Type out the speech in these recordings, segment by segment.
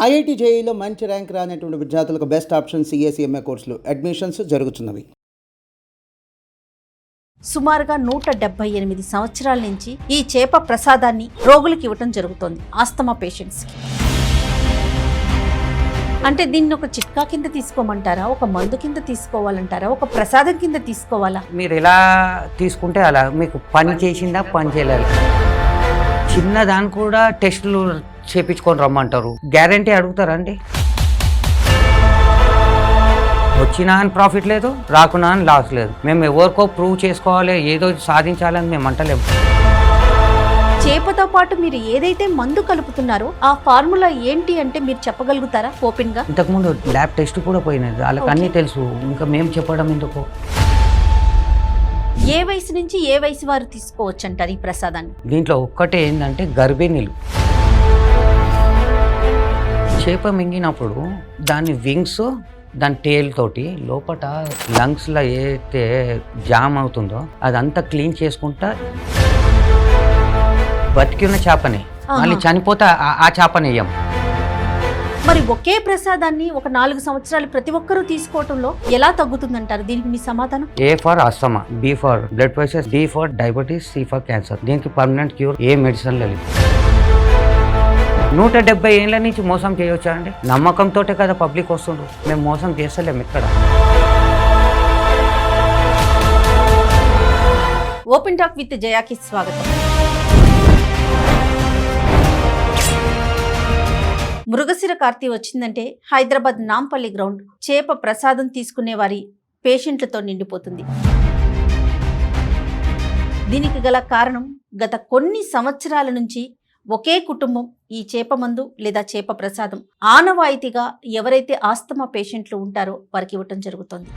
IIT జేఈలో మంచి rank రానటువంటి విద్యార్థులకు బెస్ట్ ఆప్షన్ సిఏ కోర్సులు అడ్మిషన్స్ జరుగుతున్నవి. సుమారుగా 178 సంవత్సరాల నుంచి ఈ చేప ప్రసాదాన్ని రోగులకు ఇవ్వటం జరుగుతోంది, ఆస్తమా పేషెంట్స్కి. అంటే దీన్ని ఒక చిట్కా కింద తీసుకోమంటారా, ఒక మందు కింద తీసుకోవాలంటారా, ఒక ప్రసాదం కింద తీసుకోవాలా? మీరు ఎలా తీసుకుంటే అలా, మీకు పని చేసిందా పని చేయలేదు. చిన్నదాన్ని కూడా టెస్టులు చేపించుకొని రమ్మంటారు, గ్యారంటీ అడుగుతారా అండి? వచ్చినా అని ప్రాఫిట్ లేదు, రాకున్నా అని లాస్ లేదు. మేము ఎవరికో ప్రూవ్ చేసుకోవాలి, ఏదో సాధించాలని మేము అంటలేము. చేపతో పాటు మీరు ఏదైతే మందు కలుపుతున్నారో ఆ ఫార్ములా ఏంటి అంటే మీరు చెప్పగలుగుతారా ఓపెన్ గా? ఇంతకుముందు ల్యాబ్ టెస్ట్ కూడా పోయినది, వాళ్ళకి అన్నీ తెలుసు, ఇంకా మేము చెప్పడం ఎందుకు? ఏ వయసు నుంచి ఏ వయసు వారు తీసుకోవచ్చు అంటారు ఈ ప్రసాదాన్ని? దీంట్లో ఒక్కటే ఏంటంటే గర్భిణీలు చేప మింగినప్పుడు దాని వింగ్స్, దాని టేల్ తోటి లోపల లంగ్స్లో ఏదైతే జామ్ అవుతుందో అదంతా క్లీన్ చేసుకుంటా బతికిన చేపని మళ్ళీ చనిపోతే ఆ చేపని వేయం. మరి ఒకే ప్రసాదాన్ని ఒక 4 సంవత్సరాలు ప్రతి ఒక్కరూ తీసుకోవటంలో ఎలా తగ్గుతుందంటారు? దీనికి మీ సమాధానం? A for asthma, B for blood pressure, D for diabetes, C for cancer. దీనికి పర్మనెంట్ క్యూర్ ఏ మెడిసిన్ లేదు. 170 ఏళ్ళ నుంచి మోసం చేయవచ్చా అండి? నమ్మకంతో కదా పబ్లిక్ వస్తుండ్రు, మేము మోసం చేస్తలేము ఇక్కడ. ఓపెన్ టాక్ విత్ జయాకి స్వాగతం. మృగశిర కార్తీ వచ్చిందంటే హైదరాబాద్ నాంపల్లి గ్రౌండ్ చేప ప్రసాదం తీసుకునే వారి పేషెంట్లతో నిండిపోతుంది. దీనికి గల కారణం గత కొన్ని సంవత్సరాల నుంచి ఒకే కుటుంబం ఈ చేప మందు లేదా చేప ప్రసాదం ఆనవాయితీగా ఎవరైతే ఆస్తమా పేషెంట్లు ఉంటారో వారికి ఇవ్వటం జరుగుతుంది.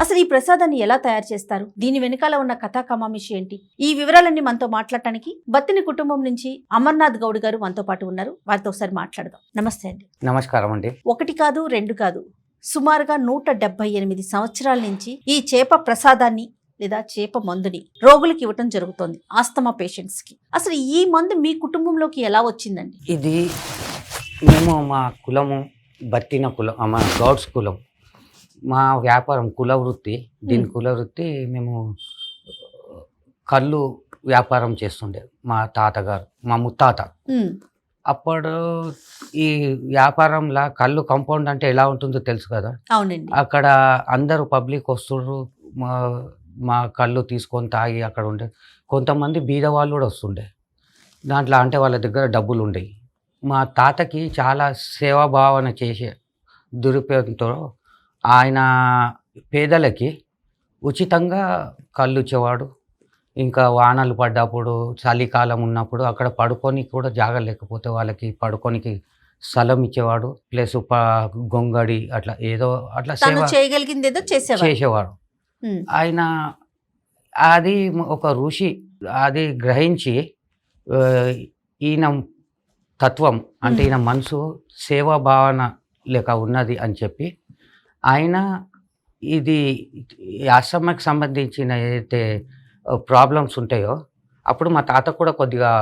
అసలు ఈ ప్రసాదాన్ని ఎలా తయారు చేస్తారు, దీని వెనకాల ఉన్న కథా కమామిషి ఏంటి, ఈ వివరాలన్నీ మనతో మాట్లాడటానికి బత్తిని కుటుంబం నుంచి అమర్నాథ్ గౌడ్ గారు మనతో పాటు ఉన్నారు. వారితో ఒకసారి మాట్లాడదాం. నమస్తే అండి. నమస్కారం అండి. 1 కాదు 2 కాదు, సుమారుగా 178 సంవత్సరాల నుంచి ఈ చేప ప్రసాదాన్ని లేదా చేప మందుని రోగులకు ఇవ్వటం జరుగుతోంది, ఆస్తమా పేషెంట్స్ కి. అసలు ఈ మందు మీ కుటుంబంలోకి ఎలా వచ్చిందండి? ఇది మేము మా కులము బత్తిన కులం, మా గౌడ్స్ కులం, మా వ్యాపారం కుల వృత్తి. దీని కుల వృత్తి మేము కళ్ళు వ్యాపారం చేస్తుండే మా తాతగారు, మా ముత్తాత. అప్పుడు ఈ వ్యాపారంలో కళ్ళు కాంపౌండ్ అంటే ఎలా ఉంటుందో తెలుసు కదా. అవునండి. అక్కడ అందరూ పబ్లిక్ వస్తుండ్రు, మా కళ్ళు తీసుకొని తాగి అక్కడ ఉండే కొంతమంది బీద వాళ్ళు కూడా వస్తుండే. దాంట్లో అంటే వాళ్ళ దగ్గర డబ్బులు ఉండేవి. మా తాతకి చాలా సేవాభావన చేసే దురుపయోగంతో ఆయన పేదలకి ఉచితంగా కళ్ళు ఇచ్చేవాడు. ఇంకా వానలు పడ్డప్పుడు, చలికాలం ఉన్నప్పుడు అక్కడ పడుకొని కూడా జాగా లేకపోతే వాళ్ళకి పడుకోనికి స్థలం ఇచ్చేవాడు. ప్లస్ గొంగడి అట్లా ఏదో అట్లా చేయగలిగింది ఏదో చేసేవాడు. ఆయన అది ఒక ఋషి అది గ్రహించి ఈయన తత్వం అంటే ఈయన మనసు సేవా భావన లేక ఉన్నది అని చెప్పి ఆయన ఇది ఆశ్రమకి సంబంధించిన ఏదైతే ప్రాబ్లమ్స్ ఉంటాయో అప్పుడు మా తాత కూడా కొద్దిగా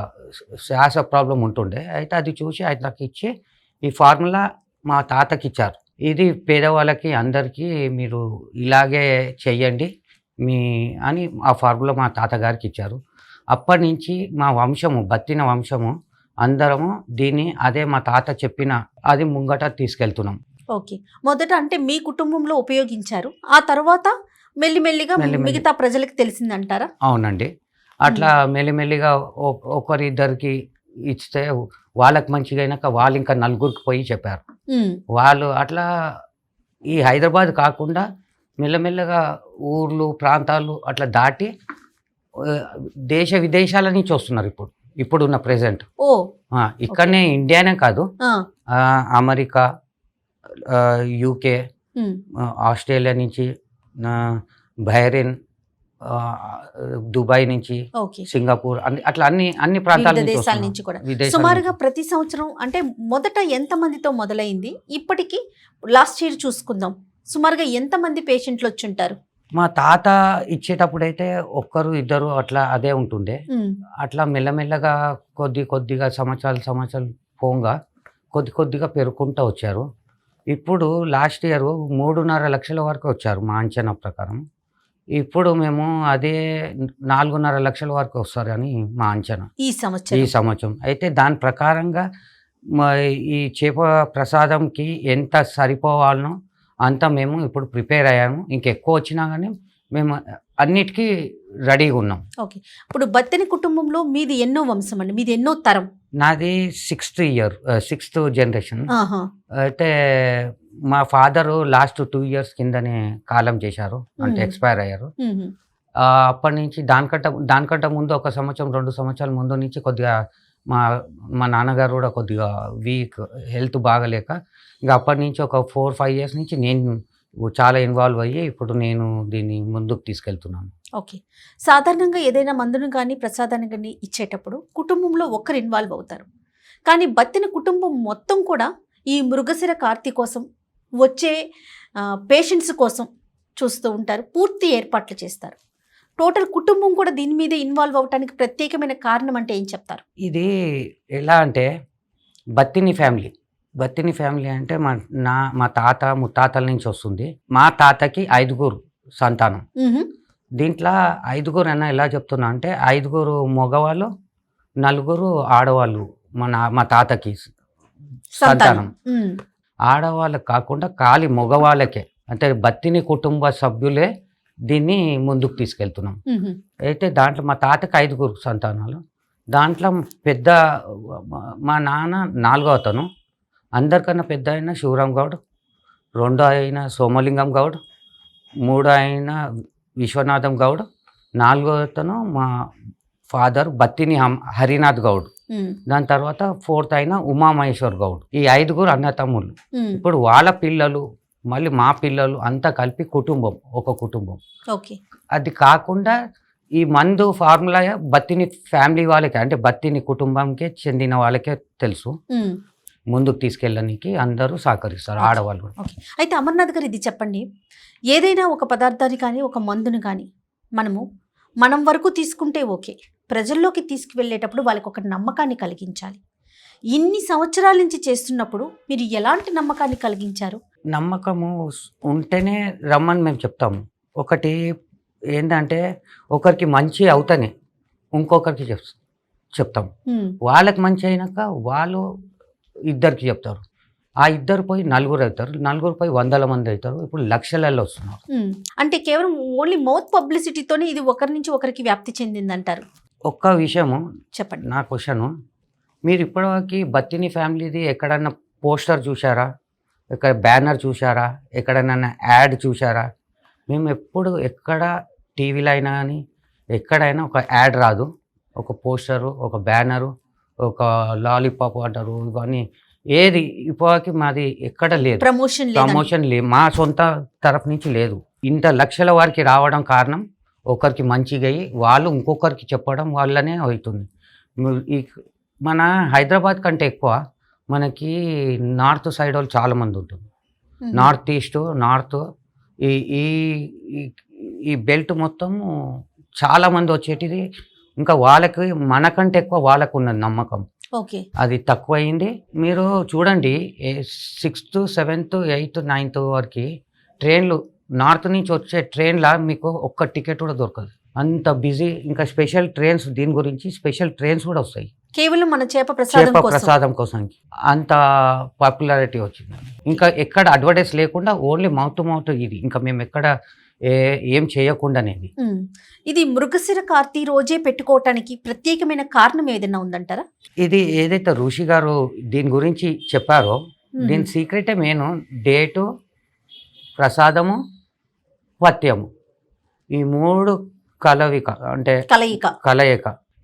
శ్వాస ప్రాబ్లం ఉంటుండే. అయితే అది చూసి ఆయనకి ఇచ్చి ఈ ఫార్ములా మా తాతకి ఇచ్చారు. ఇది పేదవాళ్ళకి అందరికీ మీరు ఇలాగే చెయ్యండి అని ఆ ఫార్ములా మా తాతగారికి ఇచ్చారు. అప్పటి నుంచి మా వంశము, బత్తిన వంశము అందరము దీన్ని అదే మా తాత చెప్పిన అది ముంగట తీసుకెళ్తున్నాం. ఓకే, మొదట అంటే మీ కుటుంబంలో ఉపయోగించారు, ఆ తర్వాత మెల్లిమెల్లిగా మిగతా ప్రజలకు తెలిసిందంటారా? అవునండి. అట్లా మెల్లిమెల్లిగా ఒకరిద్దరికి ఇస్తే వాళ్ళకి మంచిగా అయినాక వాళ్ళు ఇంకా నలుగురికి పోయి చెప్పారు. వాళ్ళు అట్లా ఈ హైదరాబాద్ కాకుండా మెల్లమెల్లగా ఊర్లు ప్రాంతాలు అట్లా దాటి దేశ విదేశాల నుంచి వస్తున్నారు. ఇప్పుడున్న ప్రెసెంట్ ఇక్కడనే ఇండియానే కాదు, అమెరికా, యూకే, ఆస్ట్రేలియా నుంచి, బహ్రెయిన్, దుబాయ్ నుంచి, సింగపూర్, అట్లా అన్ని ప్రాంతాల దేశాల నుంచి కూడా సుమారుగా ప్రతి సంవత్సరం. అంటే మొదట ఎంత మందితో మొదలైంది, ఇప్పటికి లాస్ట్ ఇయర్ చూసుకుందాం, సుమారుగా ఎంత మంది పేషెంట్లు వచ్చి ఉంటారు? మా తాత ఇచ్చేటప్పుడైతే ఒక్కరు ఇద్దరు అట్లా అదే ఉంటుండే. అట్లా మెల్లమెల్లగా కొద్దిగా సంవత్సరాలు పోగా కొద్దిగా పెరుగుకుంటూ వచ్చారు. ఇప్పుడు లాస్ట్ ఇయర్ 3.5 లక్షల వరకు వచ్చారు మా అంచనా ప్రకారం. ఇప్పుడు మేము అదే 4.5 లక్షల వరకు వస్తారని మా అంచనా ఈ ఈ సంవత్సరం. అయితే దాని ప్రకారంగా ఈ చేప ప్రసాదంకి ఎంత సరిపోవాలనో అంతా మేము ఇప్పుడు ప్రిపేర్ అయ్యాము. ఇంకెక్కువ వచ్చినా కానీ మేము అన్నిటికీ రెడీగా ఉన్నాం. ఓకే. ఇప్పుడు బత్తెని కుటుంబంలో మీది ఎన్నో వంశం అండి? మీది ఎన్నో తరం? నాది 6th జనరేషన్. అయితే మా ఫాదరు లాస్ట్ 2 ఇయర్స్ కిందనే కాలం చేశారు, అంటే ఎక్స్పైర్ అయ్యారు. అప్పటి నుంచి దానికంటే ముందు 1 సంవత్సరం 2 సంవత్సరాల ముందు నుంచి కొద్దిగా మా నాన్నగారు కూడా కొద్దిగా వీక్, హెల్త్ బాగలేక ఇంకా అప్పటి నుంచి ఒక 4-5 ఇయర్స్ నుంచి నేను చాలా ఇన్వాల్వ్ అయ్యి ఇప్పుడు నేను దీన్ని ముందుకు తీసుకెళ్తున్నాను. ఓకే. సాధారణంగా ఏదైనా మందును కానీ ప్రసాదాన్ని కానీ ఇచ్చేటప్పుడు కుటుంబంలో ఒక్కరు ఇన్వాల్వ్ అవుతారు. కానీ బత్తిన కుటుంబం మొత్తం కూడా ఈ మృగశిర కార్తీ కోసం వచ్చే పేషెంట్స్ కోసం చూస్తూ ఉంటారు, పూర్తి ఏర్పాట్లు చేస్తారు. టోటల్ కుటుంబం కూడా దీని మీద ఇన్వాల్వ్ అవడానికి ప్రత్యేకమైన కారణం అంటే ఏం చెప్తారు? ఇది ఎలా అంటే బత్తిని ఫ్యామిలీ అంటే మా తాత ముత్తాతల నుంచి వస్తుంది. మా తాతకి 5 సంతానం. దీంట్లో 5 అన్న ఎలా చెప్తున్నా అంటే 5 మగవాళ్ళు 4 ఆడవాళ్ళు మా తాతకి సంతానం. ఆడవాళ్ళకి కాకుండా ఖాళీ మగవాళ్ళకే, అంటే బత్తిని కుటుంబ సభ్యులే దీన్ని ముందుకు తీసుకెళ్తున్నాం. అయితే దాంట్లో మా తాతకి 5 సంతానాలు. దాంట్లో పెద్ద మా నాన్న 4వ అతను. అందరికన్నా పెద్ద అయిన శివరాం గౌడ్, 2 అయిన సోమలింగం గౌడ్, 3 అయిన విశ్వనాథం గౌడ్, 4వ అతను మా ఫాదర్ బత్తిని హరినాథ్ గౌడ్. దాని తర్వాత 4th అయిన ఉమామహేశ్వర్ గౌడ్. ఈ 5 అన్నతమ్ముళ్ళు. ఇప్పుడు వాళ్ళ పిల్లలు మళ్ళీ మా పిల్లలు అంతా కలిపి ఒక కుటుంబం. ఓకే. అది కాకుండా ఈ మందు ఫార్ములా బత్తిని ఫ్యామిలీ వాళ్ళకే, అంటే బత్తిని కుటుంబంకే చెందిన వాళ్ళకే తెలుసు. ముందుకు తీసుకెళ్ళడానికి అందరూ సహకరిస్తారు, ఆడవాళ్ళు. ఓకే. అయితే అమర్నాథ్ గారు ఇది చెప్పండి, ఏదైనా ఒక పదార్థాన్ని కానీ ఒక మందుని కానీ మనం వరకు తీసుకుంటే ఓకే, ప్రజల్లోకి తీసుకువెళ్ళేటప్పుడు వాళ్ళకి ఒక నమ్మకాన్ని కలిగించాలి. ఇన్ని సంవత్సరాల నుంచి చేస్తున్నప్పుడు మీరు ఎలాంటి నమ్మకాన్ని కలిగించారు? నమ్మకము ఉంటేనే రమ్మని మేము చెప్తాము. ఒకటి ఏంటంటే ఒకరికి మంచి అవుతానే ఇంకొకరికి చెప్తాం. వాళ్ళకి మంచి అయినాక వాళ్ళు 2కి చెప్తారు. ఆ 2 పోయి 4 అవుతారు, 4 పోయి 100 మంది అవుతారు. ఇప్పుడు లక్షలలో వస్తున్నారు. అంటే కేవలం ఓన్లీ మౌత్ పబ్లిసిటీతోనే ఇది ఒకరి నుంచి ఒకరికి వ్యాప్తి చెందిందంటారు? ఒక్క విషయము చెప్పండి. నా క్వశ్చను, మీరు ఇప్పటివరకు బత్తిని ఫ్యామిలీది ఎక్కడన్నా పోస్టర్ చూసారా, ఎక్కడ బ్యానర్ చూసారా, ఎక్కడైనా యాడ్ చూసారా? మేము ఎక్కడ టీవీలో అయినా కానీ ఎక్కడైనా ఒక యాడ్ రాదు. ఒక పోస్టరు, ఒక బ్యానరు, ఒక లాలీపాప్ అంటారు, ఇవన్నీ ఏది ఇప్పటికి మాది ఎక్కడ లేదు. ప్రమోషన్ లేదు, మా సొంత తరఫు నుంచి లేదు. ఇంత లక్షల వారికి రావడం కారణం ఒకరికి మంచిగా అయ్యి వాళ్ళు ఇంకొకరికి చెప్పడం వల్లనే అవుతుంది. మన హైదరాబాద్ కంటే ఎక్కువ మనకి నార్త్ సైడ్ వాళ్ళు చాలామంది ఉంటుంది. నార్త్ ఈస్ట్, నార్త్ ఈ బెల్ట్ మొత్తం చాలామంది వచ్చేటిది. ఇంకా వాళ్ళకి మనకంటే ఎక్కువ వాళ్ళకు ఉన్నది నమ్మకం. అది తక్కువైంది. మీరు చూడండి 6th, 7th, 8th, 9th వరకు ట్రైన్లు నార్త్ నుంచి వచ్చే ట్రైన్లా మీకు ఒక్క టికెట్ కూడా దొరకదు, అంత బిజీ. ఇంకా స్పెషల్ ట్రైన్స్, దీని గురించి స్పెషల్ ట్రైన్స్ కూడా వస్తాయి కేవలం మన చేప ప్రసాదం కోసం. అంత పాపులారిటీ వచ్చింది. ఇంకా ఎక్కడ అడ్వర్టైజ్ లేకుండా ఓన్లీ మౌత్ టు మౌత్. ఇది ఇంకా మేము ఎక్కడ ఏం చేయకుండానేది. ఇది మృగశిర కార్తీ రోజే పెట్టుకోవటానికి ప్రత్యేకమైన కారణం ఏదైనా ఉందంటారా? ఇది ఏదైతే ఋషి గారు దీని గురించి చెప్పారో దీని సీక్రెటే మెయిన్. డేటు, ప్రసాదము, పథ్యము, ఈ 3 కలయిక,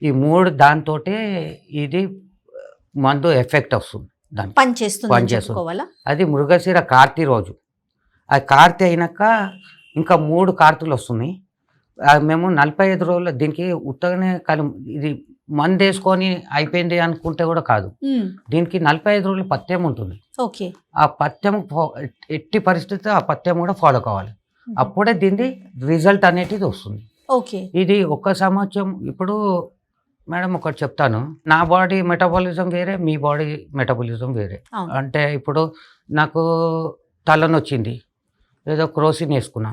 ఈ 3 దాంతోటే ఇది మందు ఎఫెక్ట్ వస్తుంది, దాన్ని పనిచేస్తుంది. అది మృగశిర కార్తీ రోజు. ఆ కార్తీ అయినాక ఇంకా 3 కార్తీలు వస్తున్నాయి. మేము 45 రోజులు దీనికి ఉత్తగానే ఇది మందు వేసుకొని అయిపోయింది అనుకుంటే కూడా కాదు. దీనికి 45 రోజులు పథ్యం ఉంటుంది. ఆ పథ్యం ఎట్టి పరిస్థితి ఆ పథ్యం కూడా ఫాలో కావాలి. అప్పుడే దీన్ని రిజల్ట్ అనేటిది వస్తుంది. ఓకే. ఇది ఒక సంవత్సరం. ఇప్పుడు మేడం ఒకటి చెప్తాను, నా బాడీ మెటబాలిజం వేరే, మీ బాడీ మెటబాలిజం వేరే. అవును. అంటే ఇప్పుడు నాకు తలనొచ్చింది, ఏదో క్రోసిన్ వేసుకున్నా,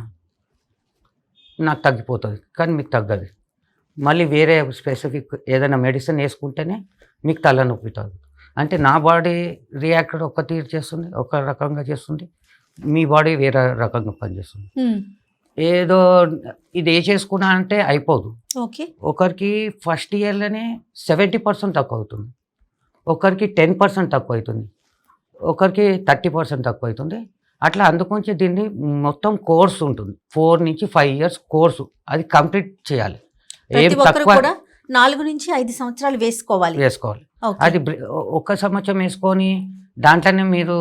నాకు తగ్గిపోతుంది, కానీ మీకు తగ్గదు. మళ్ళీ వేరే స్పెసిఫిక్ ఏదైనా మెడిసిన్ వేసుకుంటేనే మీకు తలనొప్పి తగ్గుతుంది. అంటే నా బాడీ రియాక్టెడ్ ఒక తీరు చేస్తుంది, ఒక రకంగా చేస్తుంది, మీ బాడీ వేరే రకంగా పనిచేస్తుంది. ఏదో ఇది ఏ చేసుకున్నా అంటే అయిపోదు. ఓకే. ఒకరికి ఫస్ట్ ఇయర్లోనే 70% తక్కువ అవుతుంది, ఒకరికి 10% తక్కువ అవుతుంది, ఒకరికి 30% తక్కువ అవుతుంది. అట్లా అందుకొంచి దీన్ని మొత్తం కోర్స్ ఉంటుంది, 4 నుంచి 5 ఇయర్స్ కోర్సు, అది కంప్లీట్ చేయాలి. ఏం ప్రతి ఒక్కరు తక్కువ కూడా 4 నుంచి 5 సంవత్సరాలు వేసుకోవాలి. ఓకే. అది ఒక్క సంవత్సరం వేసుకొని దాంట్లోనే మీరు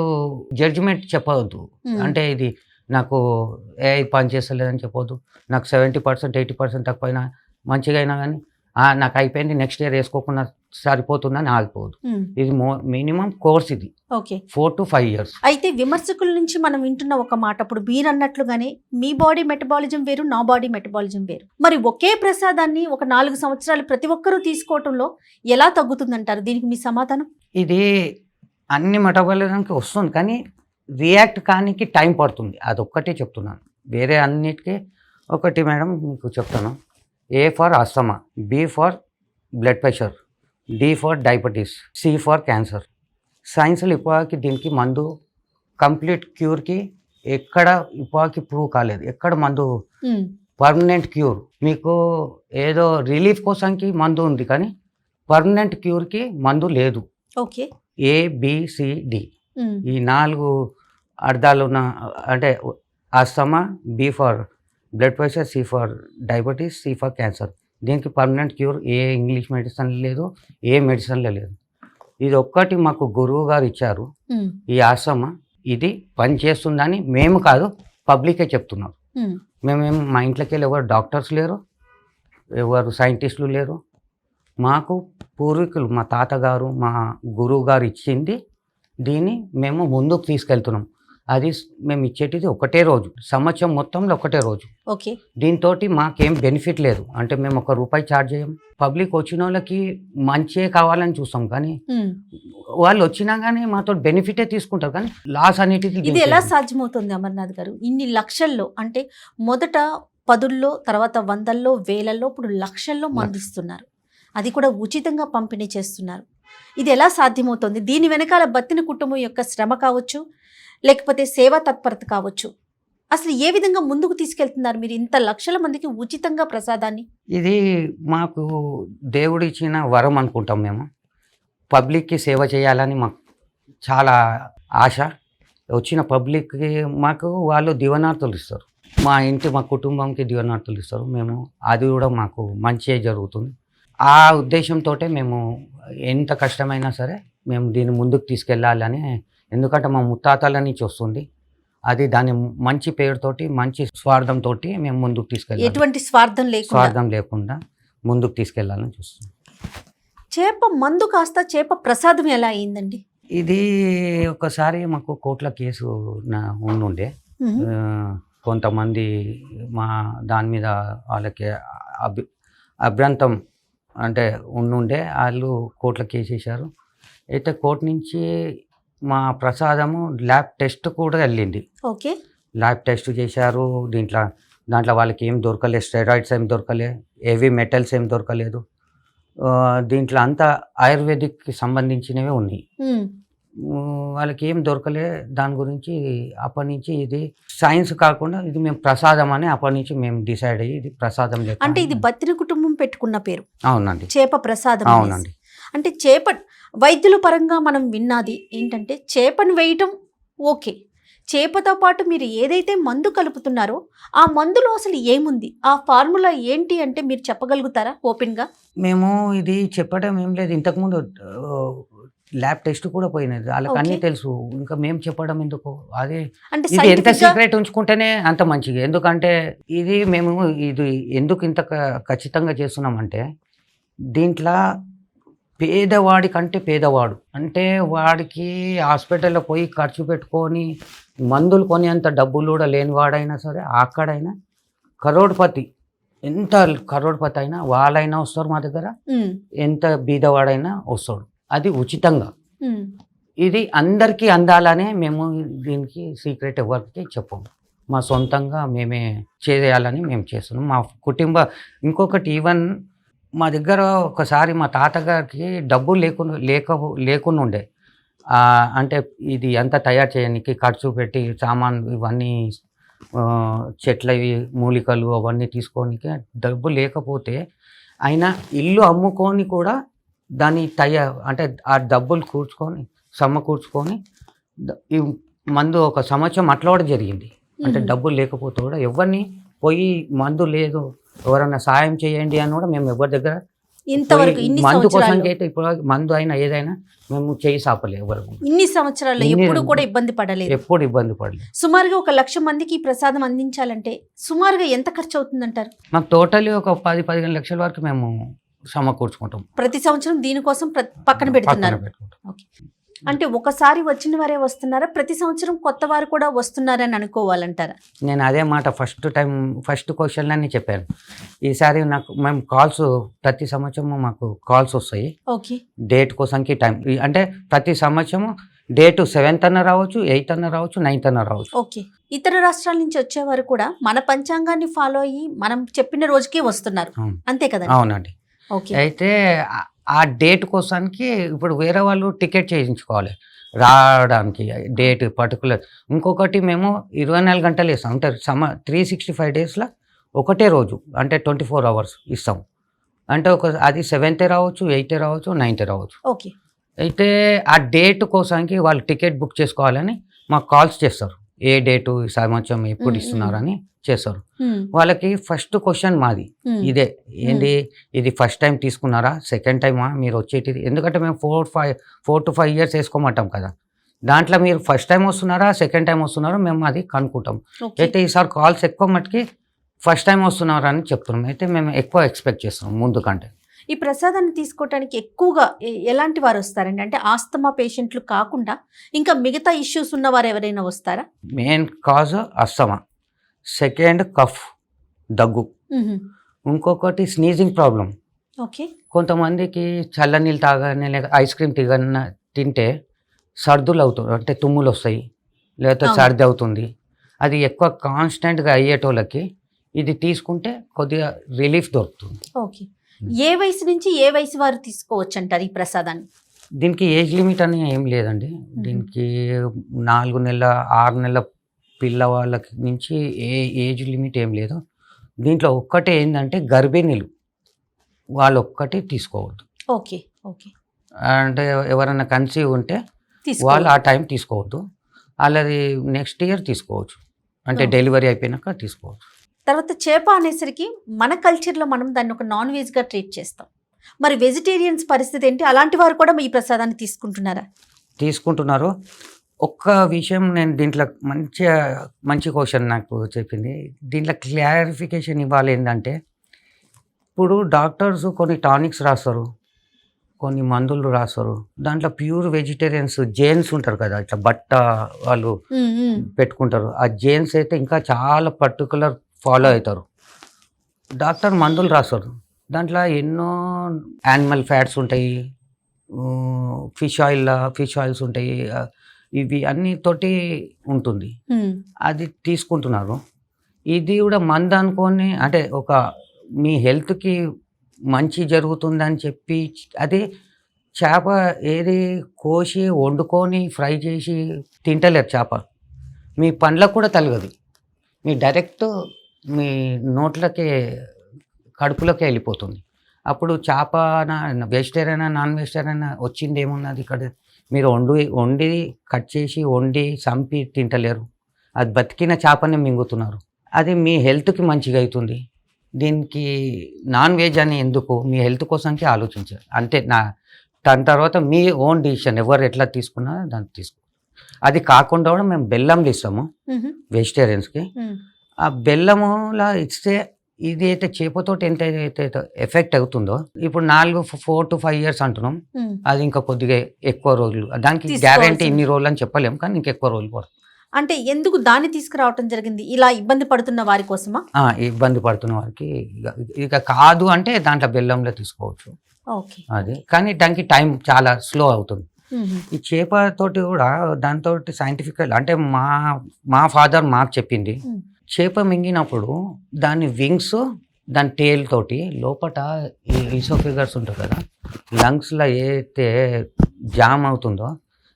జడ్జిమెంట్ చెప్పవద్దు. అంటే ఇది నాకు పని చేస్తలేదని చెప్పొద్దు, నాకు 70% 80% తక్కువైనా మంచిగా అయినా కానీ నాకు అయిపోయింది, నెక్స్ట్ ఇయర్ వేసుకోకుండా సరిపోతుందని ఆగిపోవద్దు. ఇది మినిమం కోర్స్, ఇది ఓకే. 4 to 5 years. అయితే విమర్శకుల నుంచి మనం వింటున్న ఒక మాట, ఇప్పుడు మీరు అన్నట్లుగానే మీ బాడీ మెటబాలిజం వేరు, నా బాడీ మెటబాలిజం వేరు. మరి ఒకే ప్రసాదాన్ని ఒక 4 సంవత్సరాలు ప్రతి ఒక్కరూ తీసుకోవటంలో ఎలా తగ్గుతుందంటారు? దీనికి మీ సమాధానం? ఇది అన్ని మెటబాలిజంకి వస్తుంది, కానీ రియాక్ట్ కానికి టైం పడుతుంది, అదొక్కటే చెప్తున్నాను. వేరే అన్నిటికీ ఒకటి మేడం మీకు చెప్తాను. A for asthma, B for blood pressure, D for diabetes, C for cancer. సైన్స్లో ఇప్పటికి దీనికి మందు కంప్లీట్ క్యూర్కి ఎక్కడ ఇప్పటికి ప్రూవ్ కాలేదు. ఎక్కడ మందు పర్మనెంట్ క్యూర్, మీకు ఏదో రిలీఫ్ కోసానికి మందు ఉంది, కానీ పర్మనెంట్ క్యూర్కి మందు లేదు. ఓకే. ABCD ఈ 4 అర్థాలు ఉన్న, అంటే asthma, B for blood pressure, C for diabetes, C for cancer. దీనికి పర్మనెంట్ క్యూర్ ఏ ఇంగ్లీష్ మెడిసిన్ లేదు, ఏ మెడిసిన్లో లేదు. ఇది ఒక్కటి మాకు గురువు గారు ఇచ్చారు. ఈ ఆస్తమా ఇది పని చేస్తుందని మేము కాదు, పబ్లికే చెప్తున్నారు. మేమేం మా ఇంట్లోకి వెళ్ళి ఎవరు డాక్టర్స్ లేరు, ఎవరు సైంటిస్టులు లేరు. మాకు పూర్వీకులు, మా తాతగారు, మా గురువు గారు ఇచ్చింది, దీన్ని మేము ముందుకు తీసుకెళ్తున్నాం. అది మేము ఇచ్చేటిది ఒకటే రోజు, సంవత్సరం మొత్తంలో ఒకటే రోజు. ఓకే. దీంతో మాకేం బెనిఫిట్ లేదు, అంటే మేము ₹1 ఛార్జ్ చేయం. పబ్లిక్ వచ్చిన వాళ్ళకి మంచిగా కావాలని చూస్తాం, కానీ వాళ్ళు వచ్చినా కానీ మాతో బెనిఫిటే తీసుకుంటారు, కానీ లాస్ అనేటిది. ఇది ఎలా సాధ్యమవుతుంది అమర్నాథ్ గారు? ఇన్ని లక్షల్లో, అంటే మొదట 10ల్లో, తర్వాత 100ల్లో, 1000ల్లో, ఇప్పుడు లక్షల్లో మందిస్తున్నారు, అది కూడా ఉచితంగా పంపిణీ చేస్తున్నారు. ఇది ఎలా సాధ్యమవుతుంది? దీని వెనకాల బత్తిన కుటుంబం యొక్క శ్రమ కావచ్చు, లేకపోతే సేవా తత్పరత కావచ్చు. అసలు ఏ విధంగా ముందుకు తీసుకెళ్తున్నారు మీరు ఇంత లక్షల మందికి ఉచితంగా ప్రసాదాన్ని? ఇది మాకు దేవుడు ఇచ్చిన వరం అనుకుంటాం. మేము పబ్లిక్కి సేవ చేయాలని మాకు చాలా ఆశ. వచ్చిన పబ్లిక్కి మాకు వాళ్ళు దీవెనార్తులు ఇస్తారు, మా కుటుంబంకి దీవెనార్తులు ఇస్తారు. మేము అది కూడా మాకు మంచిగా జరుగుతుంది. ఆ ఉద్దేశంతో మేము ఎంత కష్టమైనా సరే మేము దీన్ని ముందుకు తీసుకెళ్ళాలని, ఎందుకంటే మా ముత్తాతల నుంచి వస్తుంది అది, దాని మంచి పేరుతోటి, మంచి స్వార్థంతో మేము ముందుకు తీసుకెళ్ళాలి. ఎటువంటి స్వార్థం లేకుండా ముందుకు తీసుకెళ్ళాలని చూస్తున్నాం. చేప మందు కాస్త చేప ప్రసాదం ఎలా అయిందండి? ఇది ఒకసారి మాకు కోర్టుల కేసు ఉండుండే, కొంతమంది మా దాని మీద వాళ్ళకి అభ్యంతరం అంటే ఉండుండే, వాళ్ళు కోర్టులో కేసు వేశారు. అయితే కోర్టు నుంచి మా ప్రసాదము ల్యాబ్ టెస్ట్ కూడా వెళ్ళింది. ఓకే. ల్యాబ్ టెస్ట్ చేశారు. దాంట్లో వాళ్ళకి ఏం దొరకలేదు, స్టెరాయిడ్స్ ఏం దొరకలే, హెవీ మెటల్స్ ఏం దొరకలేదు. దీంట్లో అంతా ఆయుర్వేదిక్కి సంబంధించినవే ఉన్నాయి. వాళ్ళకి ఏం దొరకలే. దాని గురించి అప్పటి నుంచి ఇది సైన్స్ కాకుండా ఇది మేము ప్రసాదం అని అప్పటి నుంచి మేము డిసైడ్ అయ్యి ఇది ప్రసాదం. అంటే ఇది బత్తిన కుటుంబం పెట్టుకున్న పేరు. అవునండి, చేప ప్రసాదం. అవునండి. అంటే చేప వైద్యుల పరంగా మనం విన్నది ఏంటంటే, చేపను వేయటం ఓకే, చేపతో పాటు మీరు ఏదైతే మందు కలుపుతున్నారో ఆ మందులో అసలు ఏముంది, ఆ ఫార్ములా ఏంటి అంటే మీరు చెప్పగలుగుతారా ఓపెన్గా? మేము ఇది చెప్పడం ఏం లేదు, ఇంతకుముందు ల్యాబ్ టెస్ట్ కూడా పోయినది, వాళ్ళకి అన్నీ తెలుసు, ఇంకా మేము చెప్పడం ఎందుకు? అదే ఇది ఎంత సీక్రెట్ ఉంచుకుంటేనే అంత మంచిగా. ఎందుకంటే మేము ఇది ఎందుకు ఇంత ఖచ్చితంగా చేస్తున్నామంటే, దీంట్లో పేదవాడి కంటే పేదవాడు అంటే వాడికి హాస్పిటల్లో పోయి ఖర్చు పెట్టుకొని మందులు కొనేంత డబ్బులు కూడా లేనివాడైనా సరే అక్కడైనా కరోడ్పతి, ఎంత కరోడ్పతి అయినా వాళ్ళైనా వస్తారు మా దగ్గర, ఎంత బీదవాడైనా వస్తాడు, అది ఉచితంగా. ఇది అందరికీ అందాలనే మేము దీనికి సీక్రెట్ ఎవరికి చెప్పము, మా సొంతంగా మేమే చేయాలని మేము చేస్తున్నాం. మా కుటుంబ ఇంకొకటి ఈవెన్ మా దగ్గర ఒకసారి మా తాతగారికి డబ్బులు లేకుండా ఉండే, అంటే ఇది అంతా తయారు చేయడానికి ఖర్చు పెట్టి సామాన్ ఇవన్నీ చెట్లవి మూలికలు అవన్నీ తీసుకోనికి డబ్బు లేకపోతే ఆయన ఇల్లు అమ్ముకొని కూడా దాన్ని అంటే ఆ డబ్బులు సమకూర్చుకొని ఈ మందు ఒక సంవత్సరం అట్లా కూడా జరిగింది. అంటే డబ్బులు లేకపోతే కూడా ఎవరిని పోయి మందు లేదు ఎవరన్నా సాయం చేయండి అని కూడా మేము ఎవరి దగ్గర ఇంతవరకు మందు కోసం అయితే ఇప్పుడు మందు అయినా ఏదైనా మేము చేయి సాపలే ఎవరు. ఇన్ని సంవత్సరాల్లో ఎప్పుడు కూడా ఇబ్బంది పడలేదు, ఎప్పుడు ఇబ్బంది పడలేదు. సుమారుగా 1,00,000 మందికి ఈ ప్రసాదం అందించాలంటే సుమారుగా ఎంత ఖర్చు అవుతుందంటారు? మాకు టోటల్లీ ఒక 10-15 లక్షల వరకు మేము సమకూర్చుకుంటాం. ప్రతి సంవత్సరం దీనికోసం పక్కన పెడుతున్నారు. అంటే ఒకసారి వచ్చిన వారే వస్తున్నారా, ప్రతి సంవత్సరం కొత్త వారు కూడా వస్తున్నారని అనుకోవాలంటారా? నేను అదే మాట ఫస్ట్ క్వశ్చన్లన్నీ చెప్పాను. ఈసారి మేము కాల్స్ ప్రతి సంవత్సరం మాకు కాల్స్ వస్తాయి. ఓకే, డేట్ కోసంకి టైం అంటే ప్రతి సంవత్సరం డేట్ 7th అన్న రావచ్చు, 8th అన్న రావచ్చు, 9th అన్న రావచ్చు. ఓకే, ఇతర రాష్ట్రాల నుంచి వచ్చేవారు కూడా మన పంచాంగాన్ని ఫాలో అయ్యి మనం చెప్పిన రోజుకే వస్తున్నారు, అంతే కదా? అవునండి. అయితే ఆ డేట్ కోసానికి ఇప్పుడు వేరే వాళ్ళు టికెట్ చేయించుకోవాలి రావడానికి, డేట్ పర్టికులర్. ఇంకొకటి మేము 24 గంటలు ఇస్తాం, అంటే 365 డేస్లో ఒకటే రోజు, అంటే 24 hours ఇస్తాం. అంటే అది 7th రావచ్చు, 8th రావచ్చు, 9th రావచ్చు. ఓకే, అయితే ఆ డేట్ కోసానికి వాళ్ళు టికెట్ బుక్ చేసుకోవాలని మాకు కాల్స్ చేస్తారు, ఏ డేటు ఈ సంవత్సరం ఎప్పుడు ఇస్తున్నారని చేస్తారు. వాళ్ళకి ఫస్ట్ క్వశ్చన్ మాది ఇదే, ఏంటి ఇది ఫస్ట్ టైం తీసుకున్నారా, సెకండ్ టైమా మీరు వచ్చేటిది? ఎందుకంటే మేము 4 to 5 years వేసుకోమంటాం కదా, దాంట్లో మీరు ఫస్ట్ టైం వస్తున్నారా సెకండ్ టైం వస్తున్నారో మేము అది కనుక్కుంటాం. అయితే ఈసారి కాల్స్ ఎక్కువ మటుకి ఫస్ట్ టైం వస్తున్నారా అని చెప్తున్నాం. అయితే మేము ఎక్కువ ఎక్స్పెక్ట్ చేస్తున్నాం ముందు కంటే. ఈ ప్రసాదాన్ని తీసుకోవడానికి ఎక్కువగా ఎలాంటి వారు వస్తారండి? అంటే ఆస్తమా పేషెంట్లు కాకుండా ఇంకా మిగతా ఇష్యూస్ ఉన్న వారు ఎవరైనా వస్తారా? Main cause asthma, second cough దగ్గు, ఇంకొకటి స్నీజింగ్ ప్రాబ్లం. ఓకే, కొంతమందికి చల్ల నీళ్ళు తాగానే లేక ఐస్ క్రీమ్ తింటే సర్దులు అవుతుంది, అంటే తుమ్ములు వస్తాయి, లేకపోతే సర్ది అవుతుంది. అది ఎక్కువ కాన్స్టెంట్గా అయ్యేటోళ్ళకి ఇది తీసుకుంటే కొద్దిగా రిలీఫ్ దొరుకుతుంది. ఓకే, ఏ వయసు నుంచి ఏ వయసు వారు తీసుకోవచ్చు అంటారు ఈ ప్రసాదాన్ని? దీనికి ఏజ్ లిమిట్ అని ఏం లేదండి. దీనికి 4 నెలల 6 నెలల పిల్లవాళ్ళకి నుంచి ఏజ్ లిమిట్ ఏం లేదు. దీంట్లో ఒక్కటే ఏంటంటే గర్భిణీలు వాళ్ళు ఒక్కటి తీసుకోవద్దు. ఓకే ఓకే, అంటే ఎవరైనా కన్సీవ్ ఉంటే వాళ్ళు ఆ టైం తీసుకోవద్దు, అలాది నెక్స్ట్ ఇయర్ తీసుకోవచ్చు, అంటే డెలివరీ అయిపోయినాక తీసుకోవచ్చు. తర్వాత చేప అనేసరికి మన కల్చర్లో మనం దాన్ని ఒక నాన్ వెజ్గా ట్రీట్ చేస్తాం. మరి వెజిటేరియన్స్ పరిస్థితి ఏంటి? అలాంటి వారు కూడా ఈ ప్రసాదాన్ని తీసుకుంటున్నారా? తీసుకుంటున్నారు. ఒక్క విషయం నేను దీంట్లో మంచి క్వశ్చన్ నాకు చెప్పింది, దీంట్లో క్లారిఫికేషన్ ఇవ్వాలి. ఏంటంటే ఇప్పుడు డాక్టర్స్ కొన్ని టానిక్స్ రాస్తారు, కొన్ని మందులు రాస్తారు, దాంట్లో ప్యూర్ వెజిటేరియన్స్ జైన్స్ ఉంటారు కదా, ఇట్లా బట్ట వాళ్ళు పెట్టుకుంటారు. ఆ జైన్స్ అయితే ఇంకా చాలా పర్టికులర్ ఫాలో అవుతారు. డాక్టర్ మందులు రాస్తారు, దాంట్లో ఎన్నో యానిమల్ ఫ్యాట్స్ ఉంటాయి, ఫిష్ ఆయిల్స్ ఉంటాయి, ఇవి అన్నితోటి ఉంటుంది, అది తీసుకుంటున్నారు. ఇది కూడా మందు అనుకొని, అంటే ఒక మీ హెల్త్కి మంచి జరుగుతుందని చెప్పి అది చేప ఏది కోసి వండుకొని ఫ్రై చేసి తింటలేరు. చేప మీ పండ్లకు కూడా తలగదు, మీ డైరెక్ట్ మీ నోట్లకే కడుపులోకే వెళ్ళిపోతుంది. అప్పుడు చేప వెజిటేరియన్ నాన్ వెజిటేరియన్ వచ్చింది ఏమున్నది ఇక్కడ? మీరు వండి కట్ చేసి వండి చంపి తింటలేరు, అది బతికిన చేపనే మింగుతున్నారు. అది మీ హెల్త్కి మంచిగా అవుతుంది. దీనికి నాన్ వెజ్ అని ఎందుకు? మీ హెల్త్ కోసంకి ఆలోచించారు అంతే. దాని తర్వాత మీ ఓన్ డిసిషన్, ఎవరు ఎట్లా తీసుకున్నా దాన్ని తీసుకో. అది కాకుండా కూడా మేము బెల్లంలు ఇస్తాము వెజిటేరియన్స్కి. ఆ బెల్లములా ఇస్తే ఇది అయితే చేపతోటి ఎంత అయితే ఎఫెక్ట్ అవుతుందో ఇప్పుడు 4 to 5 years అంటున్నాం, అది ఇంకా కొద్దిగా ఎక్కువ రోజులు. దానికి తీసుకోవాల్సింది. గ్యారంటీ ఇన్ని రోజులు అని చెప్పలేము, కానీ ఇంకా ఎక్కువ రోజులు పడుతుంది. అంటే ఎందుకు దాన్ని తీసుకురావటం జరిగింది? ఇలా ఇబ్బంది పడుతున్న వారి కోసమా? ఇబ్బంది పడుతున్న వారికి ఇక కాదు అంటే దాంట్లో బెల్లంలో తీసుకోవచ్చు ఓకే. అది, కానీ దానికి టైం చాలా స్లో అవుతుంది. ఈ చేపతోటి కూడా దాంతో సైంటిఫిక్ అంటే మా ఫాదర్ మాకు చెప్పింది, చేప మింగినప్పుడు దాని వింగ్స్ దాని టేల్ తోటి లోపట ఈసోఫిగస్ ఉంటుంది కదా, లంగ్స్లో ఏదైతే జామ్ అవుతుందో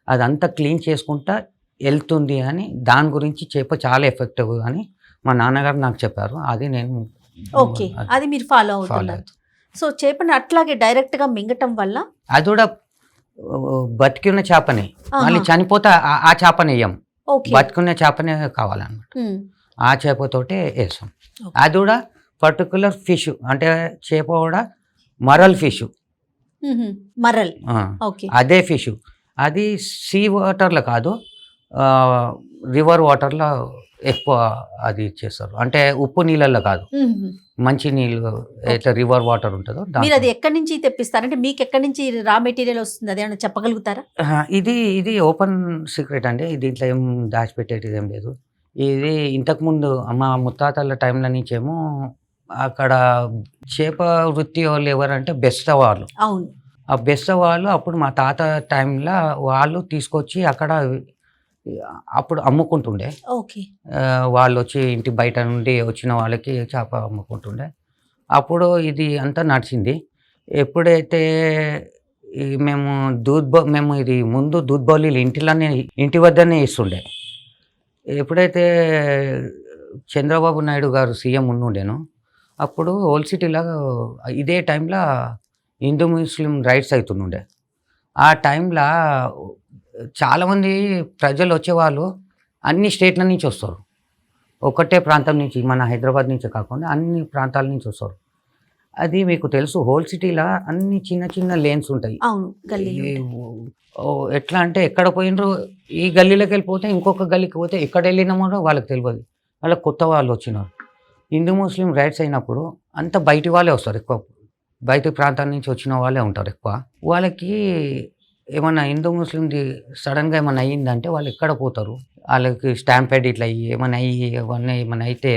అదంతా క్లీన్ చేసుకుంటా వెళ్తుంది అని, దాని గురించి చేప చాలా ఎఫెక్టివ్ అని మా నాన్నగారు నాకు చెప్పారు. అది నేను ఓకే, అది మీరు ఫాలో అవుతున్నారు. సో చేపని అట్లాగే డైరెక్ట్ గా మింగటం వల్ల అది కూడా బతికి ఉన్న చేపని మళ్ళీ చనిపోతే ఆ చేపని వేయం, బతికున్న చేపనే కావాలన్నమాట. ఆ చేపతోటే వేసాం. అది కూడా పర్టికులర్ ఫిష్, అంటే చేప కూడా మరల్ ఫిష్, మరల్ అదే ఫిష్. అది సీ వాటర్లో కాదు, రివర్ వాటర్లో ఎక్కువ అది చేస్తారు. అంటే ఉప్పు నీళ్ళల్లో కాదు, మంచి నీళ్ళు అయితే రివర్ వాటర్ ఉంటుందో. మీరు అది ఎక్కడి నుంచి తెప్పిస్తారు? అంటే మీకు ఎక్కడి నుంచి రా మెటీరియల్ వస్తుంది, అదే అని చెప్పగలుగుతారా? ఇది ఓపెన్ సీక్రెట్ అండి, దీంట్లో ఏం దాచిపెట్టేది ఏం లేదు. ఇది ఇంతకుముందు మా ముత్తాతల టైంలో నుంచేమో అక్కడ చేప వృత్తి వాళ్ళు ఎవరంటే బెస్ట్ వాళ్ళు. అవును, ఆ బెస్ట్ వాళ్ళు అప్పుడు మా తాత టైంలో వాళ్ళు తీసుకొచ్చి అక్కడ అప్పుడు అమ్ముకుంటుండే. ఓకే. వాళ్ళు వచ్చి ఇంటి బయట నుండి వచ్చిన వాళ్ళకి చేప అమ్ముకుంటుండే. అప్పుడు ఇది అంతా నడిచింది. ఎప్పుడైతే మేము ఇది ముందు దూద్ బౌలీలు ఇంటి వద్దనే ఇస్తుండే. ఎప్పుడైతే చంద్రబాబు నాయుడు గారు సీఎం ఉండుండేనో అప్పుడు ఓల్డ్ సిటీలో ఇదే టైంలో హిందూ ముస్లిం రైట్స్ అవుతుండే. ఆ టైంలో చాలామంది ప్రజలు వచ్చేవాళ్ళు అన్ని స్టేట్ల నుంచి వస్తారు, ఒకటే ప్రాంతం నుంచి, మన హైదరాబాద్ నుంచి కాకుండా అన్ని ప్రాంతాల నుంచి వస్తారు. అది మీకు తెలుసు, హోల్ సిటీలో అన్ని చిన్న చిన్న లేన్స్ ఉంటాయి. ఎట్లా అంటే ఎక్కడ పోయినరు, ఈ గల్లీలోకి వెళ్ళిపోతే ఇంకొక గల్లీకి పోతే ఎక్కడ వెళ్ళినామో వాళ్ళకి తెలియదు. వాళ్ళకి కొత్త వాళ్ళు వచ్చినారు. హిందూ ముస్లిం రైట్స్ అయినప్పుడు అంత బయటి వాళ్ళే వస్తారు, ఎక్కువ బయట ప్రాంతాల నుంచి వచ్చిన వాళ్ళే ఉంటారు ఎక్కువ. వాళ్ళకి ఏమన్నా హిందూ ముస్లింది సడన్గా ఏమన్నా అయ్యిందంటే వాళ్ళు ఎక్కడ పోతారు, వాళ్ళకి స్టాంపెడ్ ఇట్లా అయ్యి ఏమన్నా అయితే